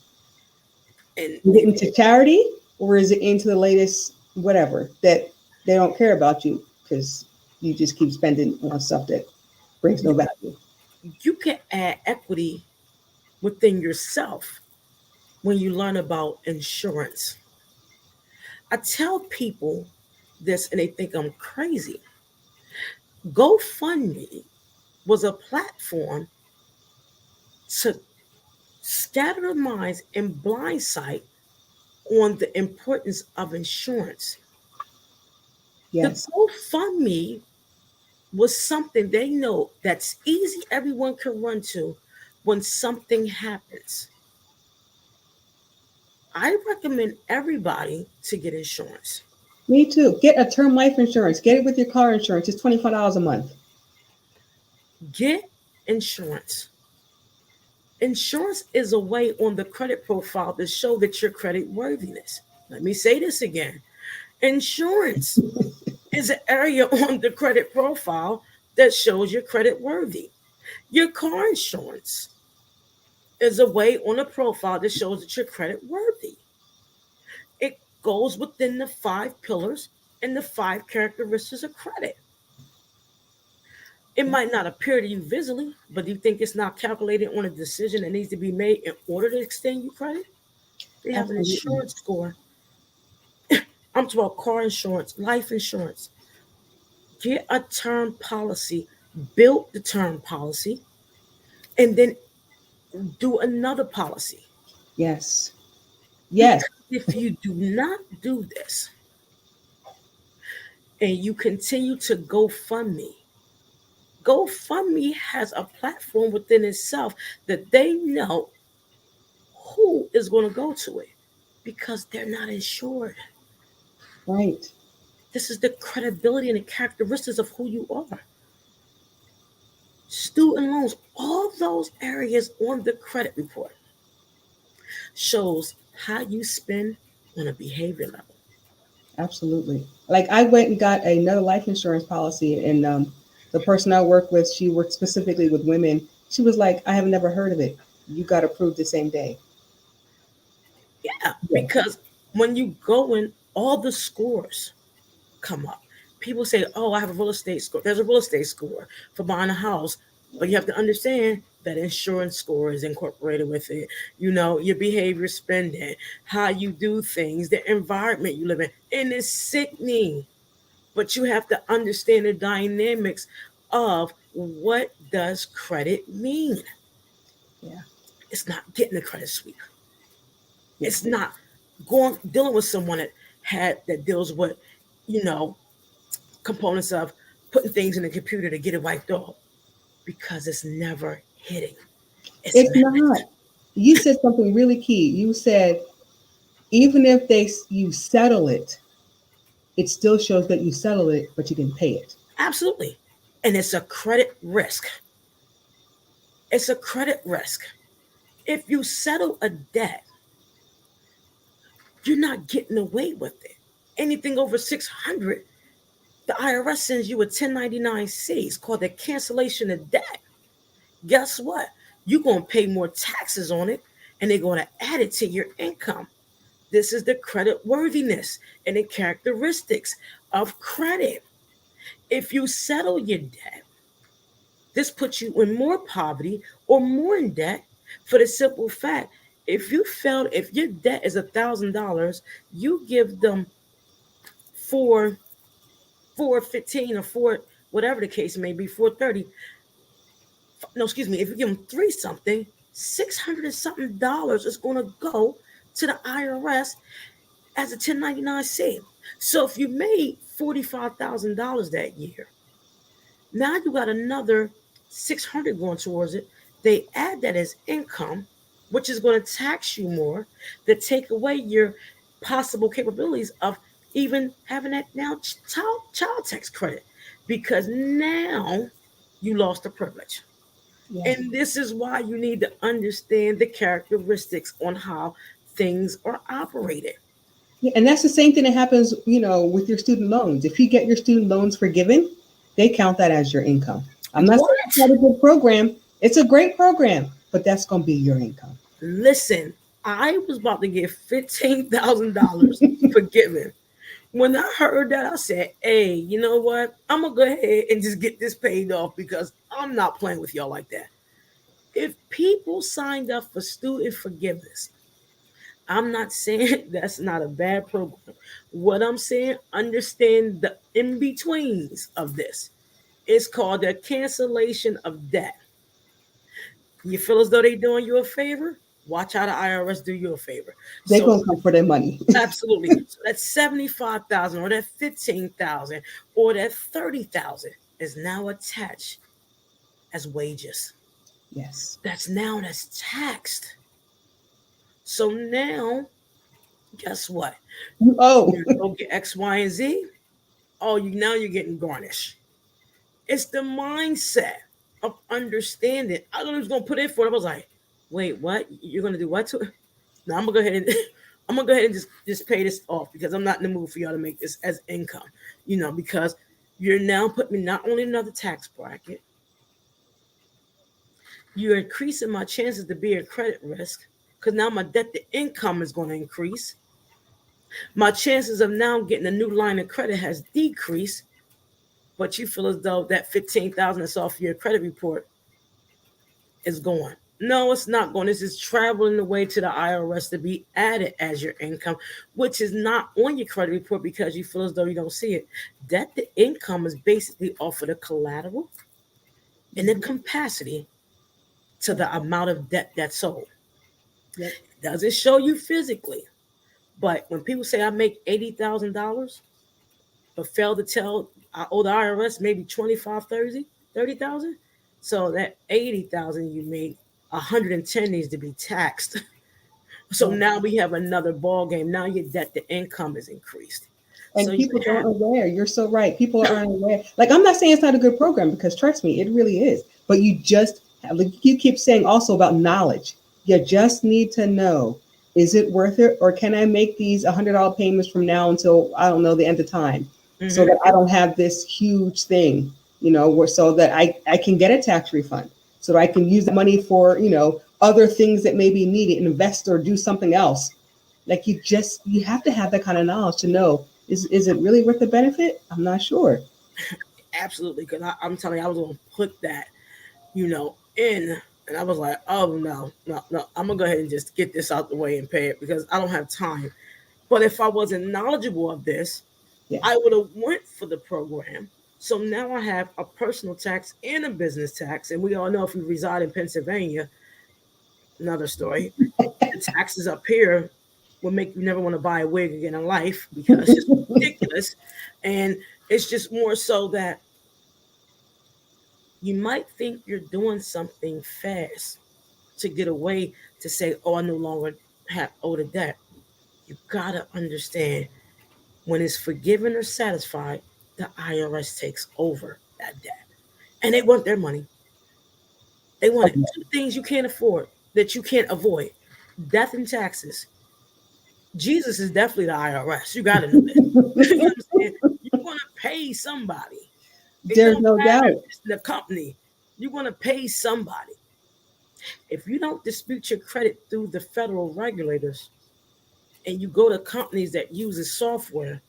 And, Is it and into charity or is it into the latest whatever that they don't care about you because you just keep spending on stuff that brings no value? you can add equity within yourself when you learn about insurance. I tell people this and they think I'm crazy. GoFundMe was a platform to scatter minds and blindsight on the importance of insurance. The Yes. GoFundMe was something they know that's easy, everyone can run to when something happens. I recommend everybody to get insurance. Me too. Get a term life insurance. Get it with your car insurance. It's $25 a month. Get insurance. Insurance is a way on the credit profile to show that your credit worthiness. Let me say this again. Insurance is an area on the credit profile that shows your credit worthy. Your car insurance. is a way on a profile that shows that you're credit worthy. It goes within the 5 pillars and the 5 characteristics of credit. It Yeah, might not appear to you visibly, but do you think it's not calculated on a decision that needs to be made in order to extend you credit? They have an absolutely. insurance score. I'm talking about car insurance, life insurance. Get a term policy, build the term policy, and then do another policy. Yes. Yes. Because if you do not do this and you continue to GoFundMe has a platform within itself that they know who is going to go to it because they're not insured. Right. This is the credibility and the characteristics of who you are. Student loans, all those areas on the credit report shows how you spend on a behavior level. Absolutely. Like I went and got another life insurance policy, and the person I work with, she worked specifically with women. She was like, "I have never heard of it. You got approved the same day." Yeah, Yeah. because when you go in, all the scores come up. People say, "Oh, I have a real estate score." There's a real estate score for buying a house, but you have to understand that insurance score is incorporated with it. You know, your behavior, spending, how you do things, the environment you live in, and it's sickening. But you have to understand the dynamics of what does credit mean. Yeah. It's not getting a credit sweep. Yeah. It's not going dealing with someone that deals with, you know, components of putting things in the computer to get it wiped off because it's never hitting. It's It's not. You said something really key. You said even if you settle it, it still shows that you settled it, but you didn't pay it. absolutely, and it's a credit risk. It's a credit risk. If you settle a debt, you're not getting away with it. Anything over 600, the IRS sends you a 1099-C. It's called the cancellation of debt. Guess what? You're going to pay more taxes on it, and they're going to add it to your income. This is the credit worthiness and the characteristics of credit. If you settle your debt, this puts you in more poverty or more in debt for the simple fact if your debt is $1,000, you give them four 15 or four whatever the case may be 430. No, excuse me. If you give them three something, 600 and something dollars is going to go to the IRS as a 1099-C. So if you made $45,000 that year, now you got another 600 going towards it. They add that as income, which is going to tax you more, to take away your possible capabilities of even having that now child tax credit because now you lost the privilege. Yeah. And this is why you need to understand the characteristics on how things are operated. Yeah, and that's the same thing that happens, with your student loans. If you get your student loans forgiven, they count that as your income. I'm not saying it's What? not a good program. It's a great program, but that's going to be your income. Listen, I was about to get $15,000 forgiven. When I heard that, I said, "Hey, you know what? I'm gonna go ahead and just get this paid off because I'm not playing with y'all like that." If people signed up for student forgiveness, I'm not saying that's not a bad program. What I'm saying, understand the in betweens of this. It's called the cancellation of debt. You feel as though they're doing you a favor? Watch how the IRS do you a favor. They're So going to come for their money. absolutely. So that 75,000 or that 15,000 or that 30,000 is now attached as wages. Yes. That's taxed. So now, guess what? Oh, You're gonna get X, Y, and Z. Oh, you're getting garnished. It's the mindset of understanding. I thought I was gonna put in for it. I was like, wait, what? You're gonna do what to it? No, I'm gonna go ahead and I'm gonna go ahead and just pay this off because I'm not in the mood for y'all to make this as income. Because you're now putting me not only in another tax bracket, You're increasing my chances to be a credit risk because now my debt to income is going to increase. My chances of now getting a new line of credit has decreased, but you feel as though that 15,000 that's off your credit report is gone. No, it's not going. This is traveling away to the IRS to be added as your income, which is not on your credit report because you feel as though you don't see it. Debt to income is basically off of the collateral and the capacity to the amount of debt that's owed. Yep. Doesn't show you physically, but when people say I make $80,000, but fail to tell I owe the IRS maybe 25, 30,000. So that 80,000 you made, 110 needs to be taxed. So Right. now we have another ball game. Now your debt to income is increased. So And you people have aren't aware. You're so right. People aren't aware. Like, I'm not saying it's not a good program, because trust me, it really is. But you just have, like you keep saying also about knowledge. You just need to know, is it worth it? Or can I make these $100 payments from now until, I don't know, the end of time, so hmm that I don't have this huge thing, where, so that I can get a tax refund, so that I can use the money for, other things that may be needed, invest or do something else. Like, you have to have that kind of knowledge to know, is it really worth the benefit? I'm not sure. absolutely. Because I'm telling you, I was going to put that, in. And I was like, oh, no, no, no. I'm going to go ahead and just get this out the way and pay it because I don't have time. But if I wasn't knowledgeable of this, Yeah. I would have went for the program. So now I have a personal tax and a business tax. And we all know if you reside in Pennsylvania, another story, the taxes up here will make you never want to buy a wig again in life because it's ridiculous. And it's just more so that you might think you're doing something fast to get away to say, oh, I no longer have owe the debt. You gotta understand when it's forgiven or satisfied, the IRS takes over that debt. And they want their money. They want it. Two things you can't afford that you can't avoid: death and taxes. Jesus is definitely the IRS. You gotta know that. You know what I'm saying? You're gonna pay somebody. It There's don't no matter doubt. if it's the company. You're gonna pay somebody. If you don't dispute your credit through the federal regulators and you go to companies that uses software,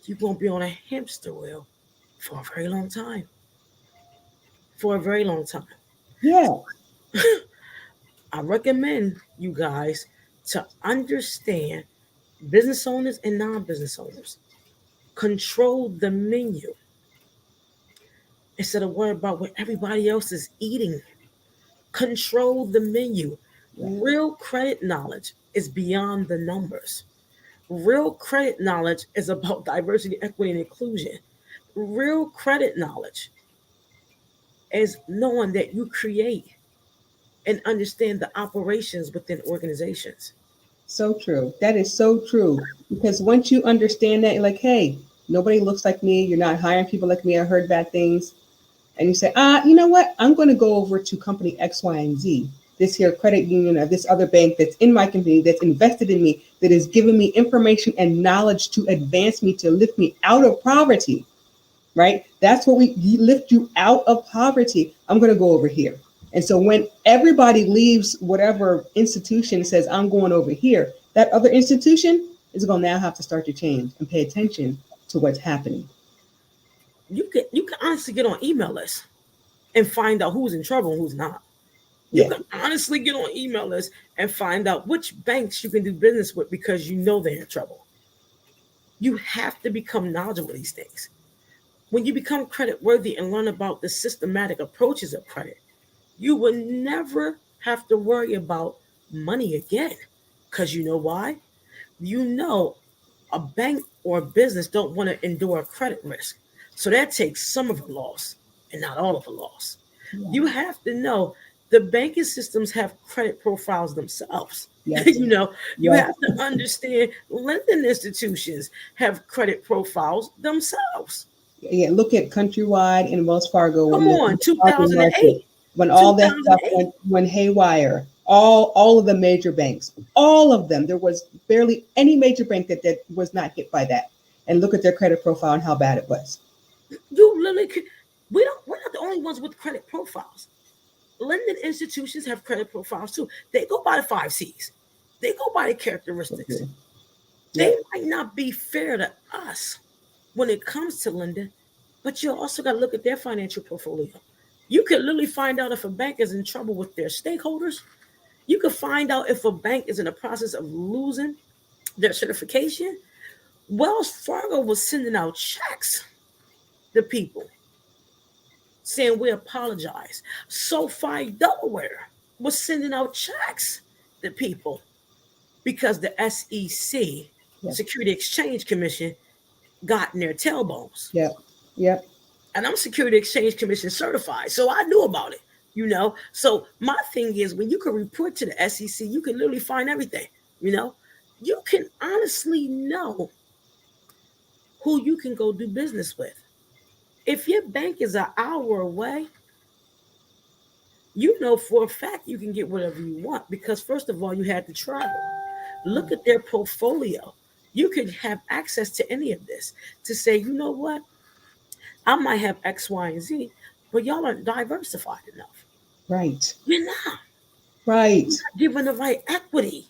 you're gonna be on a hamster wheel for a very long time. For a very long time. Yeah. I recommend you guys to understand business owners and non-business owners. Control the menu instead of worrying about what everybody else is eating. Control the menu. Yeah. Real credit knowledge is beyond the numbers. Real credit knowledge is about diversity, equity, and inclusion. Real credit knowledge is knowing that you create and understand the operations within organizations. So true. That is so true. Because once you understand that, you're like, hey, nobody looks like me. You're not hiring people like me. I heard bad things. And you say, you know what? I'm going to go over to company X, Y, and Z, this here credit union or this other bank that's in my company, that's invested in me, that is giving me information and knowledge to advance me, to lift me out of poverty, right? That's what we lift you out of poverty. I'm going to go over here. And so when everybody leaves whatever institution, says, I'm going over here, that other institution is going to now have to start to change and pay attention to what's happening. You can honestly get on email lists and find out who's in trouble and who's not. You Yeah. can honestly get on email lists and find out which banks you can do business with because you know they're in trouble. You have to become knowledgeable of these things. When you become credit worthy and learn about the systematic approaches of credit, you will never have to worry about money again. Because you know why? You know a bank or a business don't want to endure a credit risk. So that takes some of the loss and not all of the loss. Yeah. You have to know the banking systems have credit profiles themselves. Yes. You Yes. have to understand lending institutions have credit profiles themselves. Yeah, look at Countrywide and Wells Fargo Come when the on, housing market, 2008. when all that stuff 2008. went haywire, all of the major banks, all of them, there was barely any major bank that was not hit by that. And look at their credit profile and how bad it was. You literally could, we're not the only ones with credit profiles. lending institutions have credit profiles too. They go by the 5 C's. They go by the characteristics. Okay. They Yep. might not be fair to us when it comes to lending, but you also got to look at their financial portfolio. You can literally find out if a bank is in trouble with their stakeholders. You can find out if a bank is in the process of losing their certification. Wells Fargo was sending out checks to people saying we apologize. SoFi Delaware was sending out checks to people because the SEC, Yep. Security Exchange Commission, got in their tailbones. Yep. Yep. And I'm Security Exchange Commission certified, so I knew about it. So my thing is, when you can report to the SEC, you can literally find everything. You can honestly know who you can go do business with. If your bank is an hour away, you know for a fact you can get whatever you want, because first of all, you had to travel. Look at their portfolio. You can have access to any of this to say, you know what, I might have X, Y, and Z, but y'all aren't diversified enough. Right. You're not. Right. You're not giving the right equity.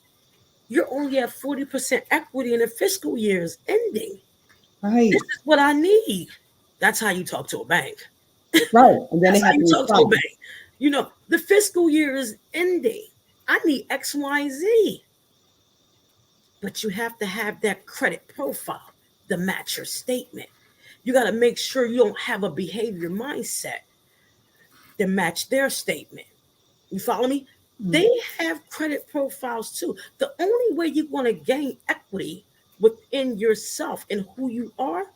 You're only at 40% equity in the fiscal year's ending. Right. This is what I need. That's how you talk to a bank. Right. And then they That's how have you to talk to a respond. bank. The fiscal year is ending. I need X, Y, Z. But you have to have that credit profile to match your statement. You got to make sure you don't have a behavior mindset to match their statement. You follow me? They have credit profiles too. The only way you're going to gain equity within yourself and who you are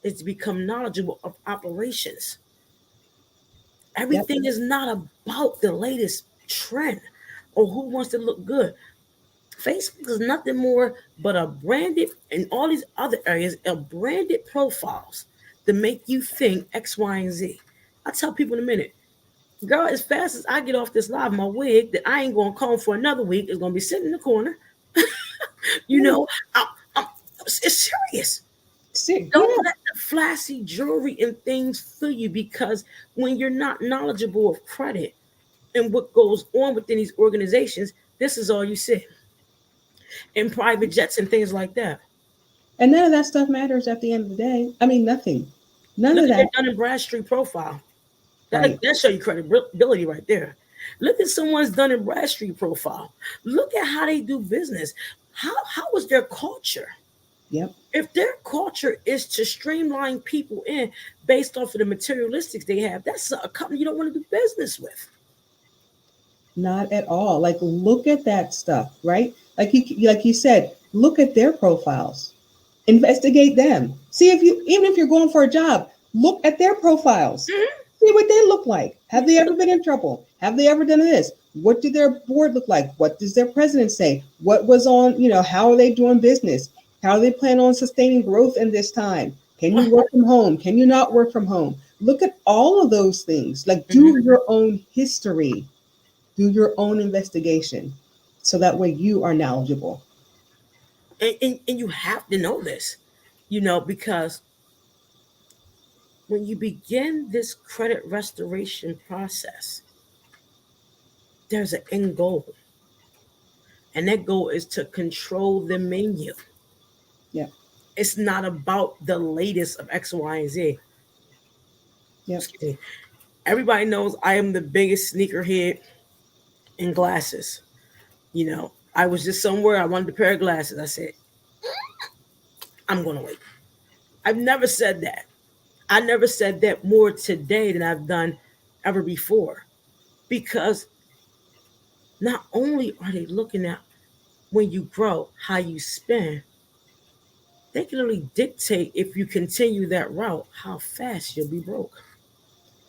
is to become knowledgeable of operations. Yep. Everything is not about the latest trend or who wants to look good. Facebook is nothing more but a branded, in all these other areas, a branded profiles to make you think X, Y, and Z. I tell people in a minute, girl, as fast as I get off this live, my wig that I ain't gonna comb for another week is gonna be sitting in the corner. you know, I, I, it's serious. Don't Yeah. let the flashy jewelry and things fool you, because when you're not knowledgeable of credit and what goes on within these organizations, this is all you see in private jets and things like that. And none of that stuff matters at the end of the day. I mean, nothing. None Look of at their that. Dun and Bradstreet profile. Right. That show you credibility right there. Look at someone's Dun and Bradstreet profile. Look at how they do business. How is their culture? Yep. If their culture is to streamline people in based off of the materialistics they have, that's a company you don't want to do business with. Not at all. Like, look at that stuff, right? Like you said, look at their profiles, investigate them. See if you, even if you're going for a job, look at their profiles. Mhm. See what they look like. Have they ever been in trouble? Have they ever done this? What did their board look like? What does their president say? What was on, how are they doing business? How do they plan on sustaining growth in this time? Can you work from home? Can you not work from home? Look at all of those things. Like, Mhm. do your own history, do your own investigation, so that way you are knowledgeable. And you have to know this, because when you begin this credit restoration process, there's an end goal. And that goal is to control the menu. Yeah. It's not about the latest of X, Y, and Z. Yep. Excuse me. Everybody knows I am the biggest sneakerhead in glasses. I was just somewhere, I wanted a pair of glasses. I said, I'm going to wait. I've never said that. I never said that more today than I've done ever before. Because not only are they looking at when you grow, how you spend, they can really dictate, if you continue that route, how fast you'll be broke.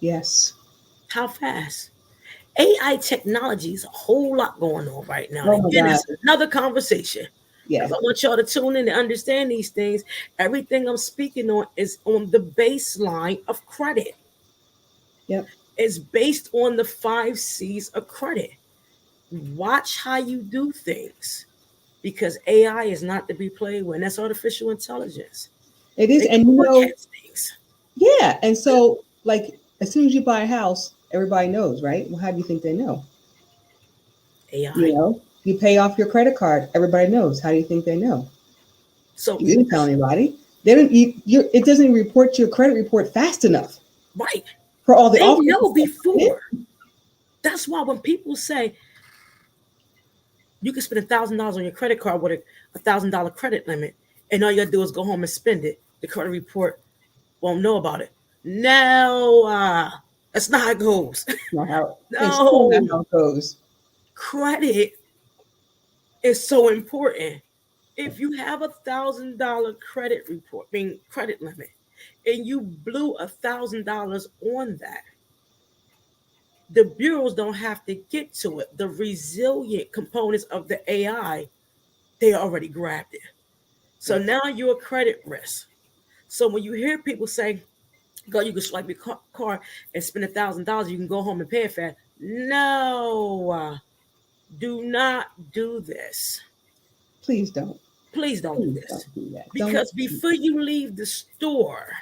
Yes. How fast? AI technology is a whole lot going on right now. And Oh my again, God. it's another conversation. Yeah. Because I want y'all to tune in and understand these things. Everything I'm speaking on is on the baseline of credit. Yep. It's based on the 5 C's of credit. Watch how you do things, because AI is not to be played with. And that's artificial intelligence. It is. They And forecast things. yeah. And so, like, as soon as you buy a house, Everybody knows, right? Well, how do you think they know? You AI. know, you pay off your credit card. Everybody knows. How do you think they know? So, You didn't tell anybody. They don't. It doesn't even report your credit report fast enough right. for all the They offers. know before. That's why when people say you can spend $1,000 on your credit card with a $1,000 credit limit, and all you gotta do is go home and spend it, the credit report won't know about it. No, that's not how it goes. Not how it's still not No, how it goes. credit is so important. If you have $1,000 credit report, being credit limit, and you blew $1,000 on that, the bureaus don't have to get to it. The resilient components of the AI, they already grabbed it. So Yep. now you're a credit risk. So when you hear people say, "Go, you can swipe your card and spend $1,000, you can go home and pay it fast." No, do not do this. Please don't. Please don't do Please this. don't do that. Don't. Because before you leave the store,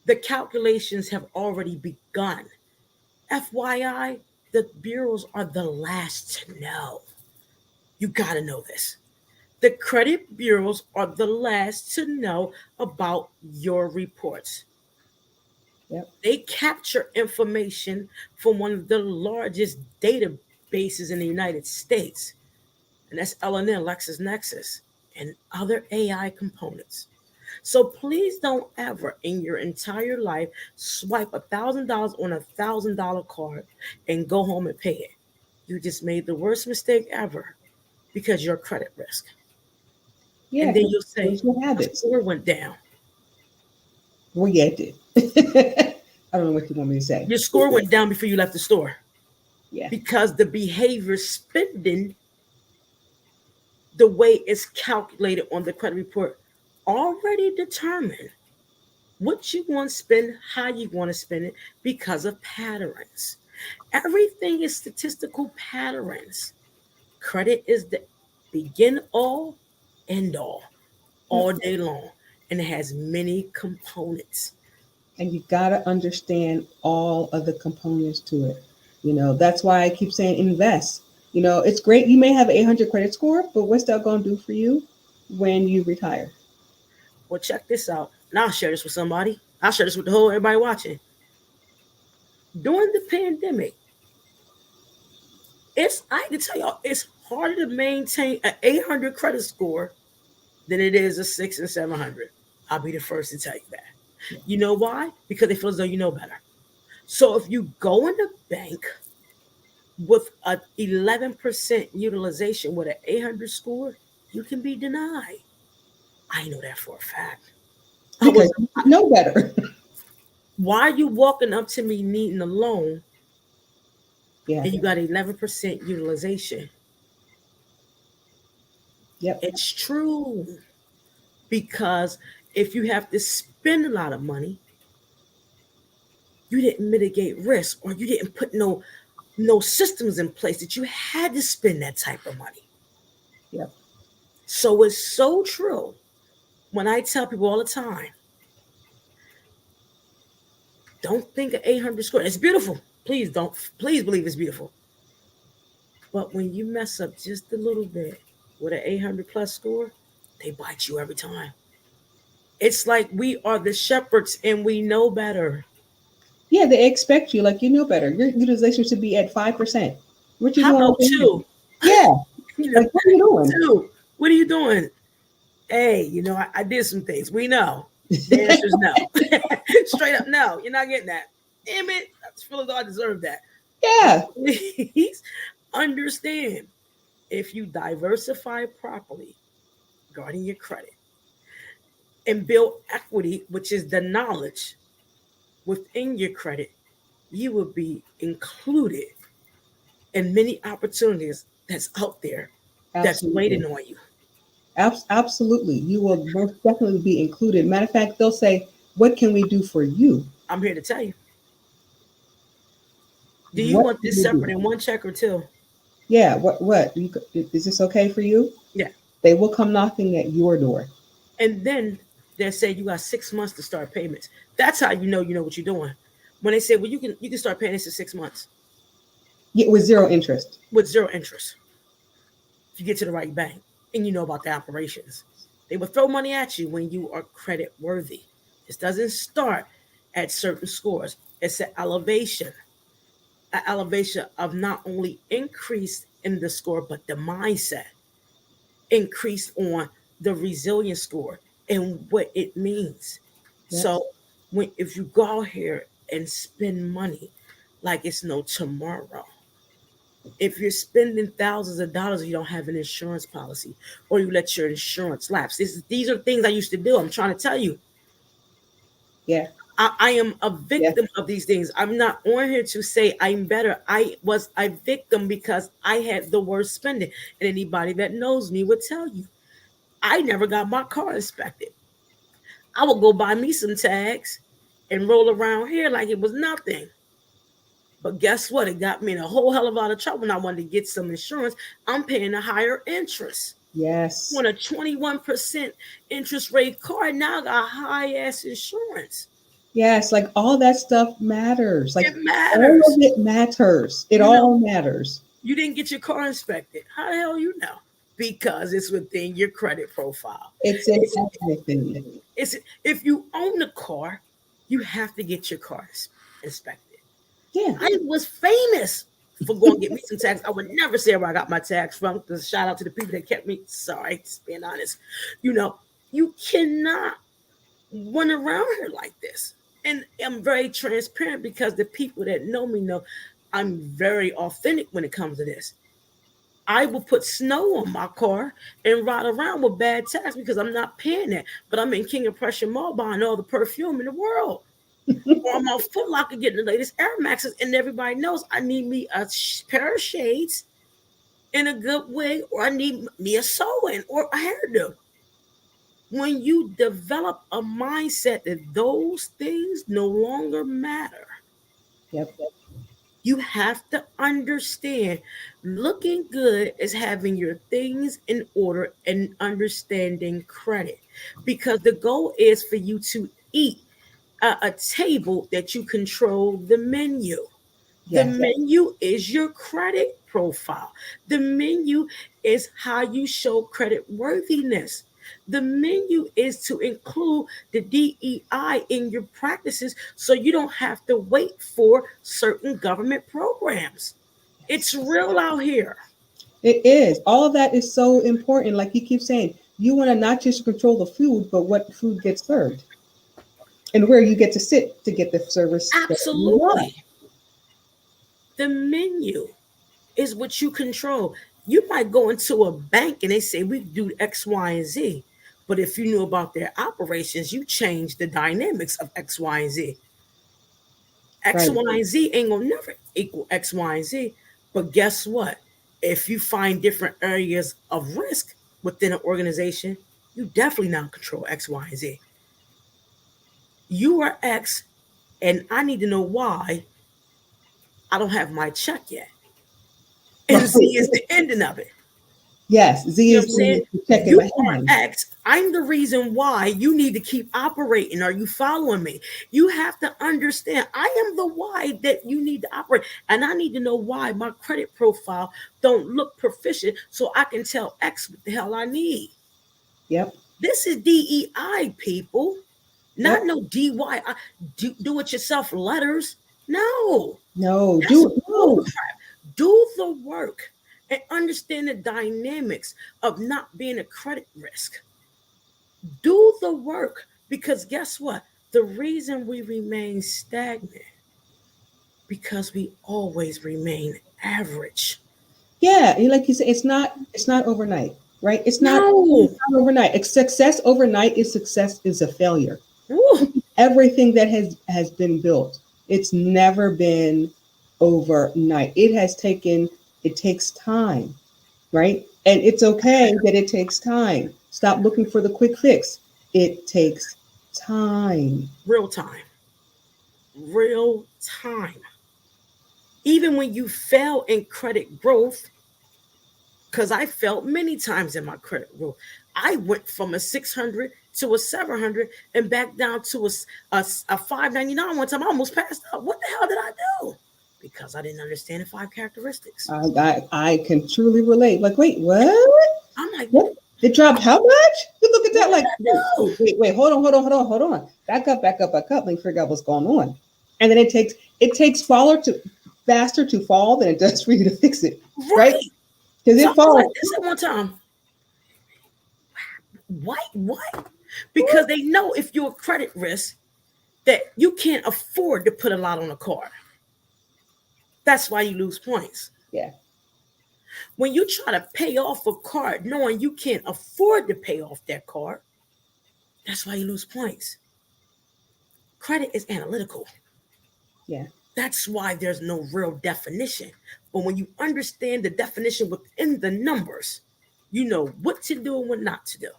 the calculations have already begun. FYI, the bureaus are the last to know. You got to know this. The credit bureaus are the last to know about your reports. Yep. They capture information from one of the largest databases in the United States, and that's LNN, LexisNexis, and other AI components. So please don't ever in your entire life swipe $1,000 on $1,000 card and go home and pay it. You just made the worst mistake ever because you're credit risk. Yeah. And then Because you'll say, those are my habits. score went down. Well, yeah, it did. I don't know what you want me to say. Your score went down before you left the store Yeah. because the behavior spending, the way it's calculated on the credit report, already determined what you want to spend, how you want to spend it because of patterns. Everything is statistical patterns. Credit is the begin all, end Yep. all day long. And it has many components. And you got to understand all of the components to it. That's why I keep saying invest. It's great. You may have an 800 credit score, but what's that going to do for you when you retire? Well, check this out. And I'll share this with somebody. I'll share this with the whole everybody watching. During the pandemic, I can tell y'all it's harder to maintain an 800 credit score than it is a 600 and 700. I'll be the first to tell you that. You know why? Because they feel as though you know better. So if you go in the bank with an 11% utilization with an 800 score, you can be denied. I know that for a fact. I was. Because you know better. Why are you walking up to me needing a loan Yeah. and you got 11% utilization? Yep. It's true because if you have to spend a lot of money, you didn't mitigate risk or you didn't put no systems in place that you had to spend that type of money. Yep. So it's so true when I tell people all the time, don't think of 800 score. It's beautiful. Please don't. Please believe it's beautiful. But when you mess up just a little bit with an 800 plus score, they bite you every time. It's like we are the shepherds and we know better. Yeah, they expect you like you know better. Your utilization should be at 5%. What you How doing about with it? two? Yeah. Like what are you doing? Two. What are you doing? Hey, I did some things. We know. The answer is no. Straight up, no. You're not getting that. Damn it. I just feel as though I deserve that. Yeah. Please understand if you diversify properly regarding your credit and build equity, which is the knowledge within your credit, you will be included in many opportunities that's out there that's Absolutely. waiting on you. Absolutely. You will most definitely be included. Matter of fact, they'll say, what can we do for you? I'm here to tell you. Do you What want can this we separate do? in one check or two? Yeah. What? Is this okay for you? Yeah. They will come knocking at your door. And then they say you got 6 months to start payments. That's how you know what you're doing. when they say, well, you can start paying this in 6 months Yeah, with zero interest. with zero interest if you get to the right bank and you know about the operations. They will throw money at you when you are credit worthy. This doesn't start at certain scores. It's an elevation of not only increase in the score, but the mindset increase on the resilience score and what it means. Yes. So when if you go out here and spend money like it's no tomorrow, if you're spending thousands of dollars, you don't have an insurance policy, or you let your insurance lapse. These are things I used to do. I'm trying to tell you, Yeah. I am a Yeah. victim of these things. I'm not on here to say I'm better. I was a victim because I had the worst spending. And anybody that knows me would tell you, I never got my car inspected. I would go buy me some tags and roll around here like it was nothing. But guess what? It got me in a whole hell of a lot of trouble when I wanted to get some insurance. I'm paying a higher interest. Yes. On a 21% interest rate card, now I got high ass insurance. Yes. Like all that stuff matters. Like It all of matters. it matters. It You know, all matters. you didn't get your car inspected. How the hell you know? Because it's within your credit profile. It's in It's, everything. it's if you own a car, you have to get your car inspected. Yeah. I was famous for going to get me some tags. I would never say where I got my tags from. Because shout out to the people that kept me. Sorry, just being honest. You know, you cannot run around here like this. And I'm very transparent because the people that know me know I'm very authentic when it comes to this. I will put snow on my car and ride around with bad tags because I'm not paying that. But I'm in King of Prussia Mall buying all the perfume in the world. Or I'm on Foot Locker getting the latest Air Maxes, and everybody knows I need me a pair of shades in a good way, or I need me a sew-in or a hairdo. When you develop a mindset that those things no longer matter, Yep. you have to understand looking good is having your things in order and understanding credit. Because the goal is for you to eat a table that you control the menu. The Yes. menu is your credit profile. The menu is how you show credit worthiness. The menu is to include the DEI in your practices so you don't have to wait for certain government programs. It's real out here. It is. All of that is so important. Like you keep saying, you want to not just control the food, but what food gets served and where you get to sit to get the service that you want. Absolutely. The menu is what you control. You might go into a bank and they say we do X, Y, and Z. But if you knew about their operations, you change the dynamics of X, Y, and Z. X, Right. Y, and Z ain't gonna never equal X, Y, and Z. But guess what? If you find different areas of risk within an organization, you definitely now control X, Y, and Z. You are X, and I need to know why I don't have my check yet. And Z is Right. the ending of it. Yes. Z You know what is I'm saying? the check in You my are hand. X. I'm the reason why you need to keep operating. Are you following me? You have to understand I am the why that you need to operate. And I need to know why my credit profile don't look proficient so I can tell X what the hell I need. Yep. This is DEI, people. Not Yep. no DY. Do it yourself letters. No. No. That's Do bull no. crap. Do the work and understand the dynamics of not being a credit risk. Do the work because guess what? The reason we remain stagnant because we always remain average. Yeah. Like you said, it's not overnight, right? No. It's not overnight. Success overnight is success is a failure. Woo. Everything that has been built, it's never been overnight. It takes time, right? And it's okay that it takes time. Stop looking for the quick fix. It takes time. Real time. Real time. Even when you fail in credit growth, because I failed many times in my credit growth. I went from a 600 to a 700 and back down to a 599 one time. I almost passed out. What the hell did I do? Because I didn't understand the 5 characteristics. I can truly relate. Like, wait, what? I'm like, what What? It dropped how much? You look at that did like, I do? wait, hold on. Back up. Let me figure out what's going on. And then it takes faster to fall than it does for you to fix it, right? Right. Because So I it was like falls. this at one time. What? Because they know if you're a credit risk that you can't afford to put a lot on a card. That's why you lose points. Yeah, When you try to pay off a card knowing you can't afford to pay off that card, that's why you lose points. Credit is analytical. yeah, That's why there's no real definition. But when you understand the definition within the numbers, you know what to do and what not to do.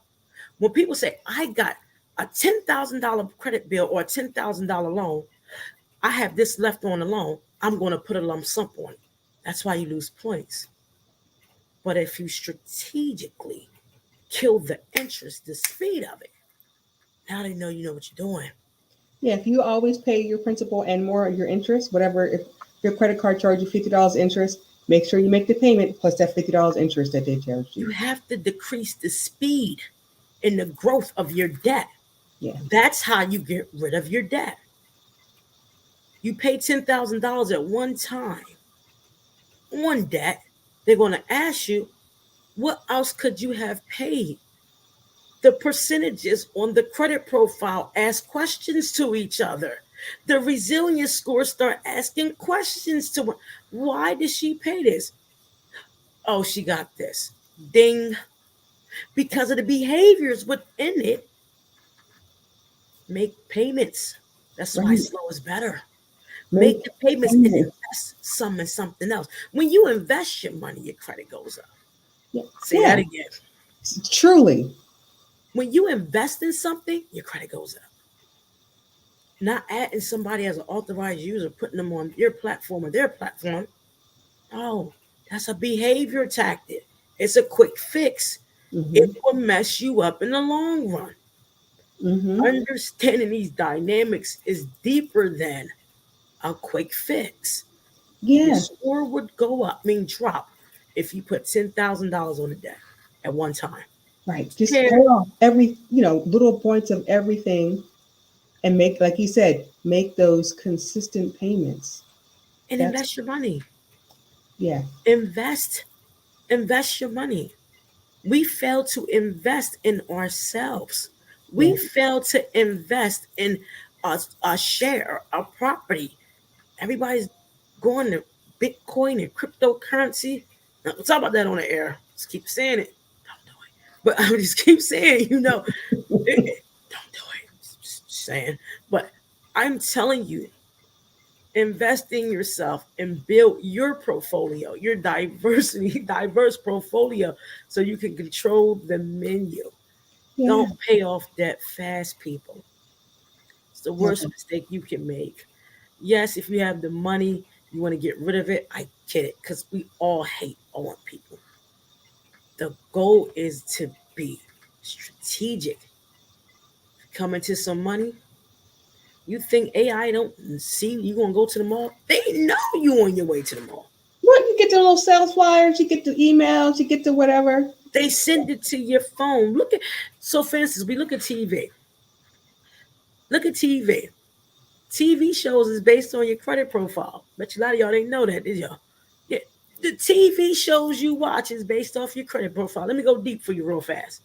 When people say, I got a $10,000 credit bill or a $10,000 loan, I have this left on the loan, I'm going to put a lump sum on it. That's why you lose points. But if you strategically kill the interest, the speed of it, now they know you know what you're doing. yeah. If you always pay your principal and more of your interest, whatever, if your credit card charges you $50 interest, make sure you make the payment plus that $50 interest that they charged You you. have to decrease the speed in the growth of your debt. Yeah, That's how you get rid of your debt. You pay $10,000 at one time on debt. They're going to ask you, what else could you have paid? The percentages on the credit profile ask questions to each other. The resilience scores start asking questions to why did she pay this? Oh, she got this. Ding. Because of the behaviors within it, make payments. That's why right. slow is better. Make Make the payments and payments. invest some in something else. When you invest your money, your credit goes up. Yeah, Say yeah. that again. Truly. When you invest in something, your credit goes up. Not adding somebody as an authorized user, putting them on your platform or their platform. Oh, that's a behavior tactic. It's a quick fix. It Hmm. will mess you up in the long run. Hmm. Understanding these dynamics is deeper than a quick fix. Your Yeah, score would go up, drop, if you put $10,000 on the debt at one time. right. Just pay Care off every, little points of everything and make, like you said, make those consistent payments. and That's, invest your money. yeah, Invest, invest your money. We fail to invest in ourselves. yeah. We fail to invest in a share, a property. Everybody's going to Bitcoin and cryptocurrency. Now, we'll talk about that on the air. Just keep saying it. Don't do it. But I just keep saying, don't do it. Just saying. But I'm telling you, invest in yourself and build your portfolio, your diverse portfolio, so you can control the menu. Yeah, Don't pay off debt fast, people. It's the worst yeah, mistake you can make. Yes, if you have the money, you want to get rid of it. I get it because we all hate owing people. The goal is to be strategic. Come into some money. You think AI don't see you gonna go to the mall? They know you on your way to the mall. what, you get the little sales flyers, you get the emails, you get the whatever. They send it to your phone. Look at so for instance, we look at TV. Look at TV. TV shows is based on your credit profile. Bet you a lot of y'all didn't know that, did y'all? Yeah. The TV shows you watch is based off your credit profile. Let me go deep for you real fast.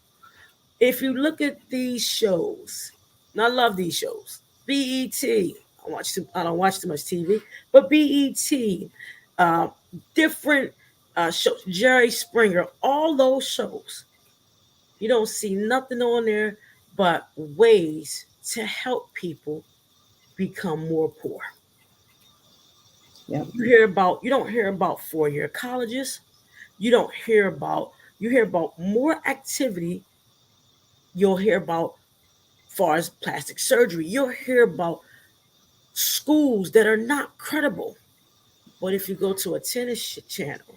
If you look at these shows, and I love these shows. BET. I don't watch too much TV, but BET, uh, different shows, Jerry Springer, all those shows. You don't see nothing on there but ways to help people become more poor. Yeah, You don't hear about 4-year colleges. You don't hear about you hear about more activity. You'll hear about far as plastic surgery. You'll hear about schools that are not credible. But if you go to a tennis channel,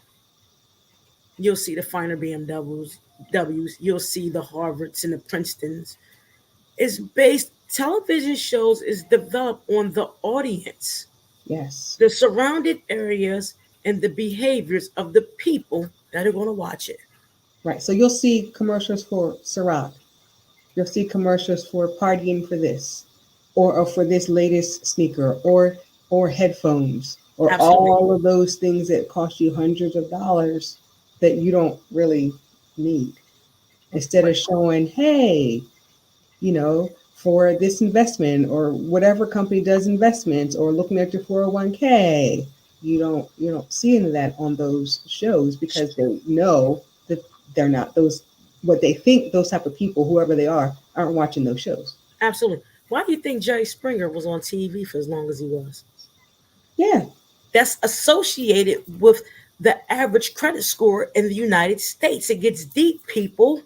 you'll see the finer BMWs, W's, you'll see the Harvards and the Princetons. Is based, television shows is developed on the audience, Yes. the surrounded areas, and the behaviors of the people that are going to watch it. Right. So you'll see commercials for Ciroc. You'll see commercials for partying for this, or for this latest sneaker, or headphones, or Absolutely. all of those things that cost you hundreds of dollars that you don't really need. Instead of showing, hey, you know, for this investment or whatever company does investments, or looking at your 401k, you don't see any of that on those shows because they know that they're not those, what they think those type of people, whoever they are, aren't watching those shows. Absolutely. Why do you think Jerry Springer was on TV for as long as he was? Yeah. That's associated with the average credit score in the United States. It gets deep, people.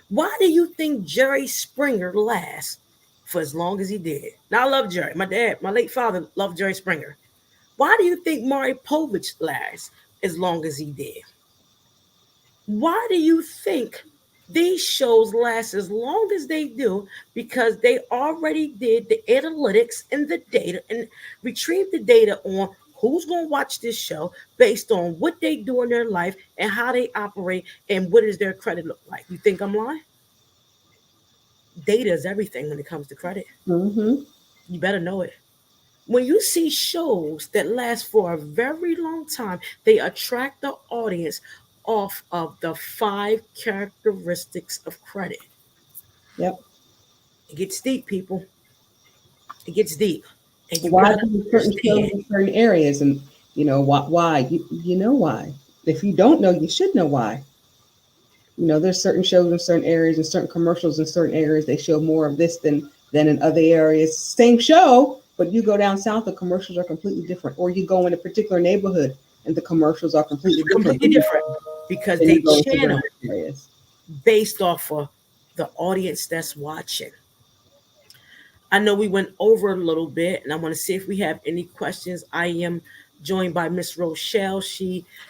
Why do you think Jerry Springer lasts for as long as he did? Now, I love Jerry. My dad, my late father, loved Jerry Springer. Why do you think Maury Povich lasts as long as he did? Why do you think these shows last as long as they do? Because they already did the analytics and the data and retrieved the data on who's going to watch this show based on what they do in their life and how they operate and what does their credit look like. You think I'm lying? Data is everything when it comes to credit. Mm-hmm. You better know it. When you see shows that last for a very long time, they attract the audience off of the five characteristics of credit. Yep. It gets deep, people. It gets deep. And you Why got to do certain shows understand. in certain areas, and why you know why. If you don't know, you should know why. There's certain shows in certain areas and certain commercials in certain areas. They show more of this than in other areas. Same show, but you go down south, the commercials are completely different. Or you go in a particular neighborhood and the commercials are completely different Completely different because than they you go into channel different areas. based off of the audience that's watching. I know we went over a little bit, and I want to see if we have any questions. I am joined by Miss Rochelle.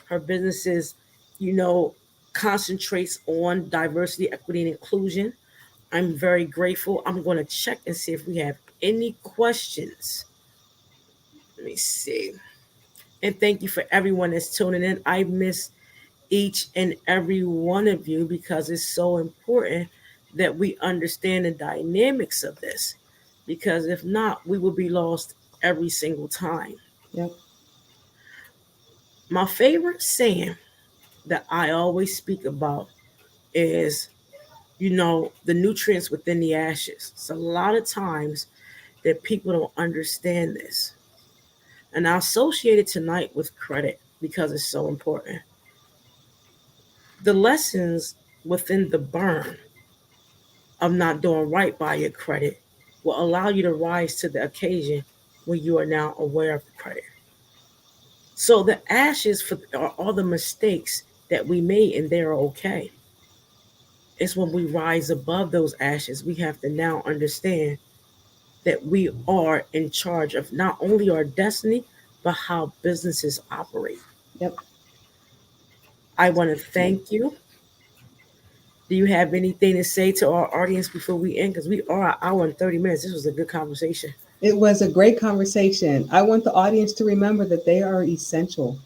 Her business is, you know, concentrates on diversity, equity, and inclusion. I'm very grateful. I'm going to check and see if we have any questions. Let me see. And thank you for everyone that's tuning in. I miss each and every one of you because it's so important that we understand the dynamics of this. Because if not, we will be lost every single time. Yep. My favorite saying that I always speak about is, the nutrients within the ashes. So a lot of times that people don't understand this. And I associate it tonight with credit because it's so important. The lessons within the burn of not doing right by your credit will allow you to rise to the occasion when you are now aware of the credit. So the ashes are all the mistakes that we made, and they're okay. It's when we rise above those ashes, we have to now understand that we are in charge of not only our destiny, but how businesses operate. Yep. I want to thank you. Do you have anything to say to our audience before we end? Because we are an hour and 30 minutes. This was a good conversation. It was a great conversation. I want the audience to remember that they are essential.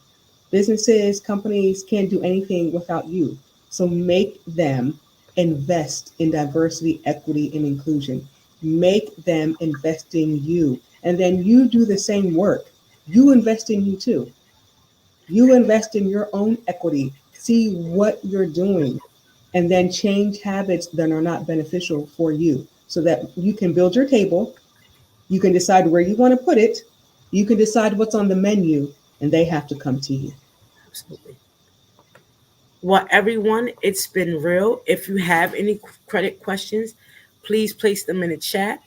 Businesses, companies can't do anything without you. So make them invest in diversity, equity, and inclusion. Make them invest in you. And then you do the same work. You invest in you too. You invest in your own equity. See what you're doing. And then change habits that are not beneficial for you so that you can build your table. You can decide where you want to put it. You can decide what's on the menu, and they have to come to you. Absolutely. Well, everyone, it's been real. If you have any credit questions, please place them in the chat.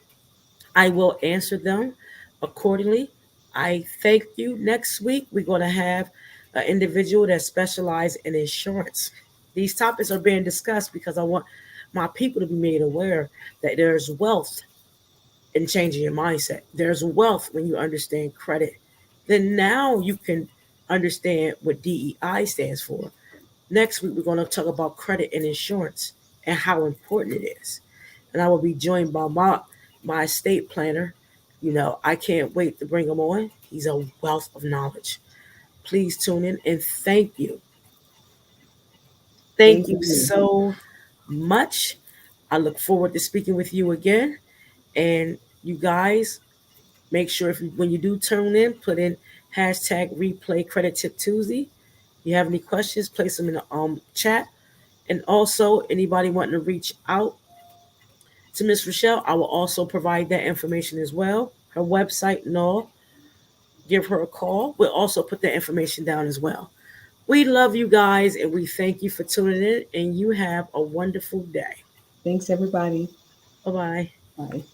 I will answer them accordingly. I thank you. Next week, we're going to have an individual that specializes in insurance. These topics are being discussed because I want my people to be made aware that there's wealth in changing your mindset. There's wealth when you understand credit. Then now you can understand what DEI stands for. Next week, we're going to talk about credit and insurance and how important it is. and I will be joined by my estate planner. I can't wait to bring him on. He's a wealth of knowledge. Please tune in and thank you. Thank Thank you you. so much. I look forward to speaking with you again. And you guys, make sure when you do tune in, put in hashtag replay credit tip Tuesday. If you have any questions, place them in the chat. And also, anybody wanting to reach out to Miss Rochelle, I will also provide that information as well. Her website and all. Give her a call. We'll also put that information down as well. We love you guys and we thank you for tuning in. And you have a wonderful day. Thanks, everybody. Bye bye. Bye.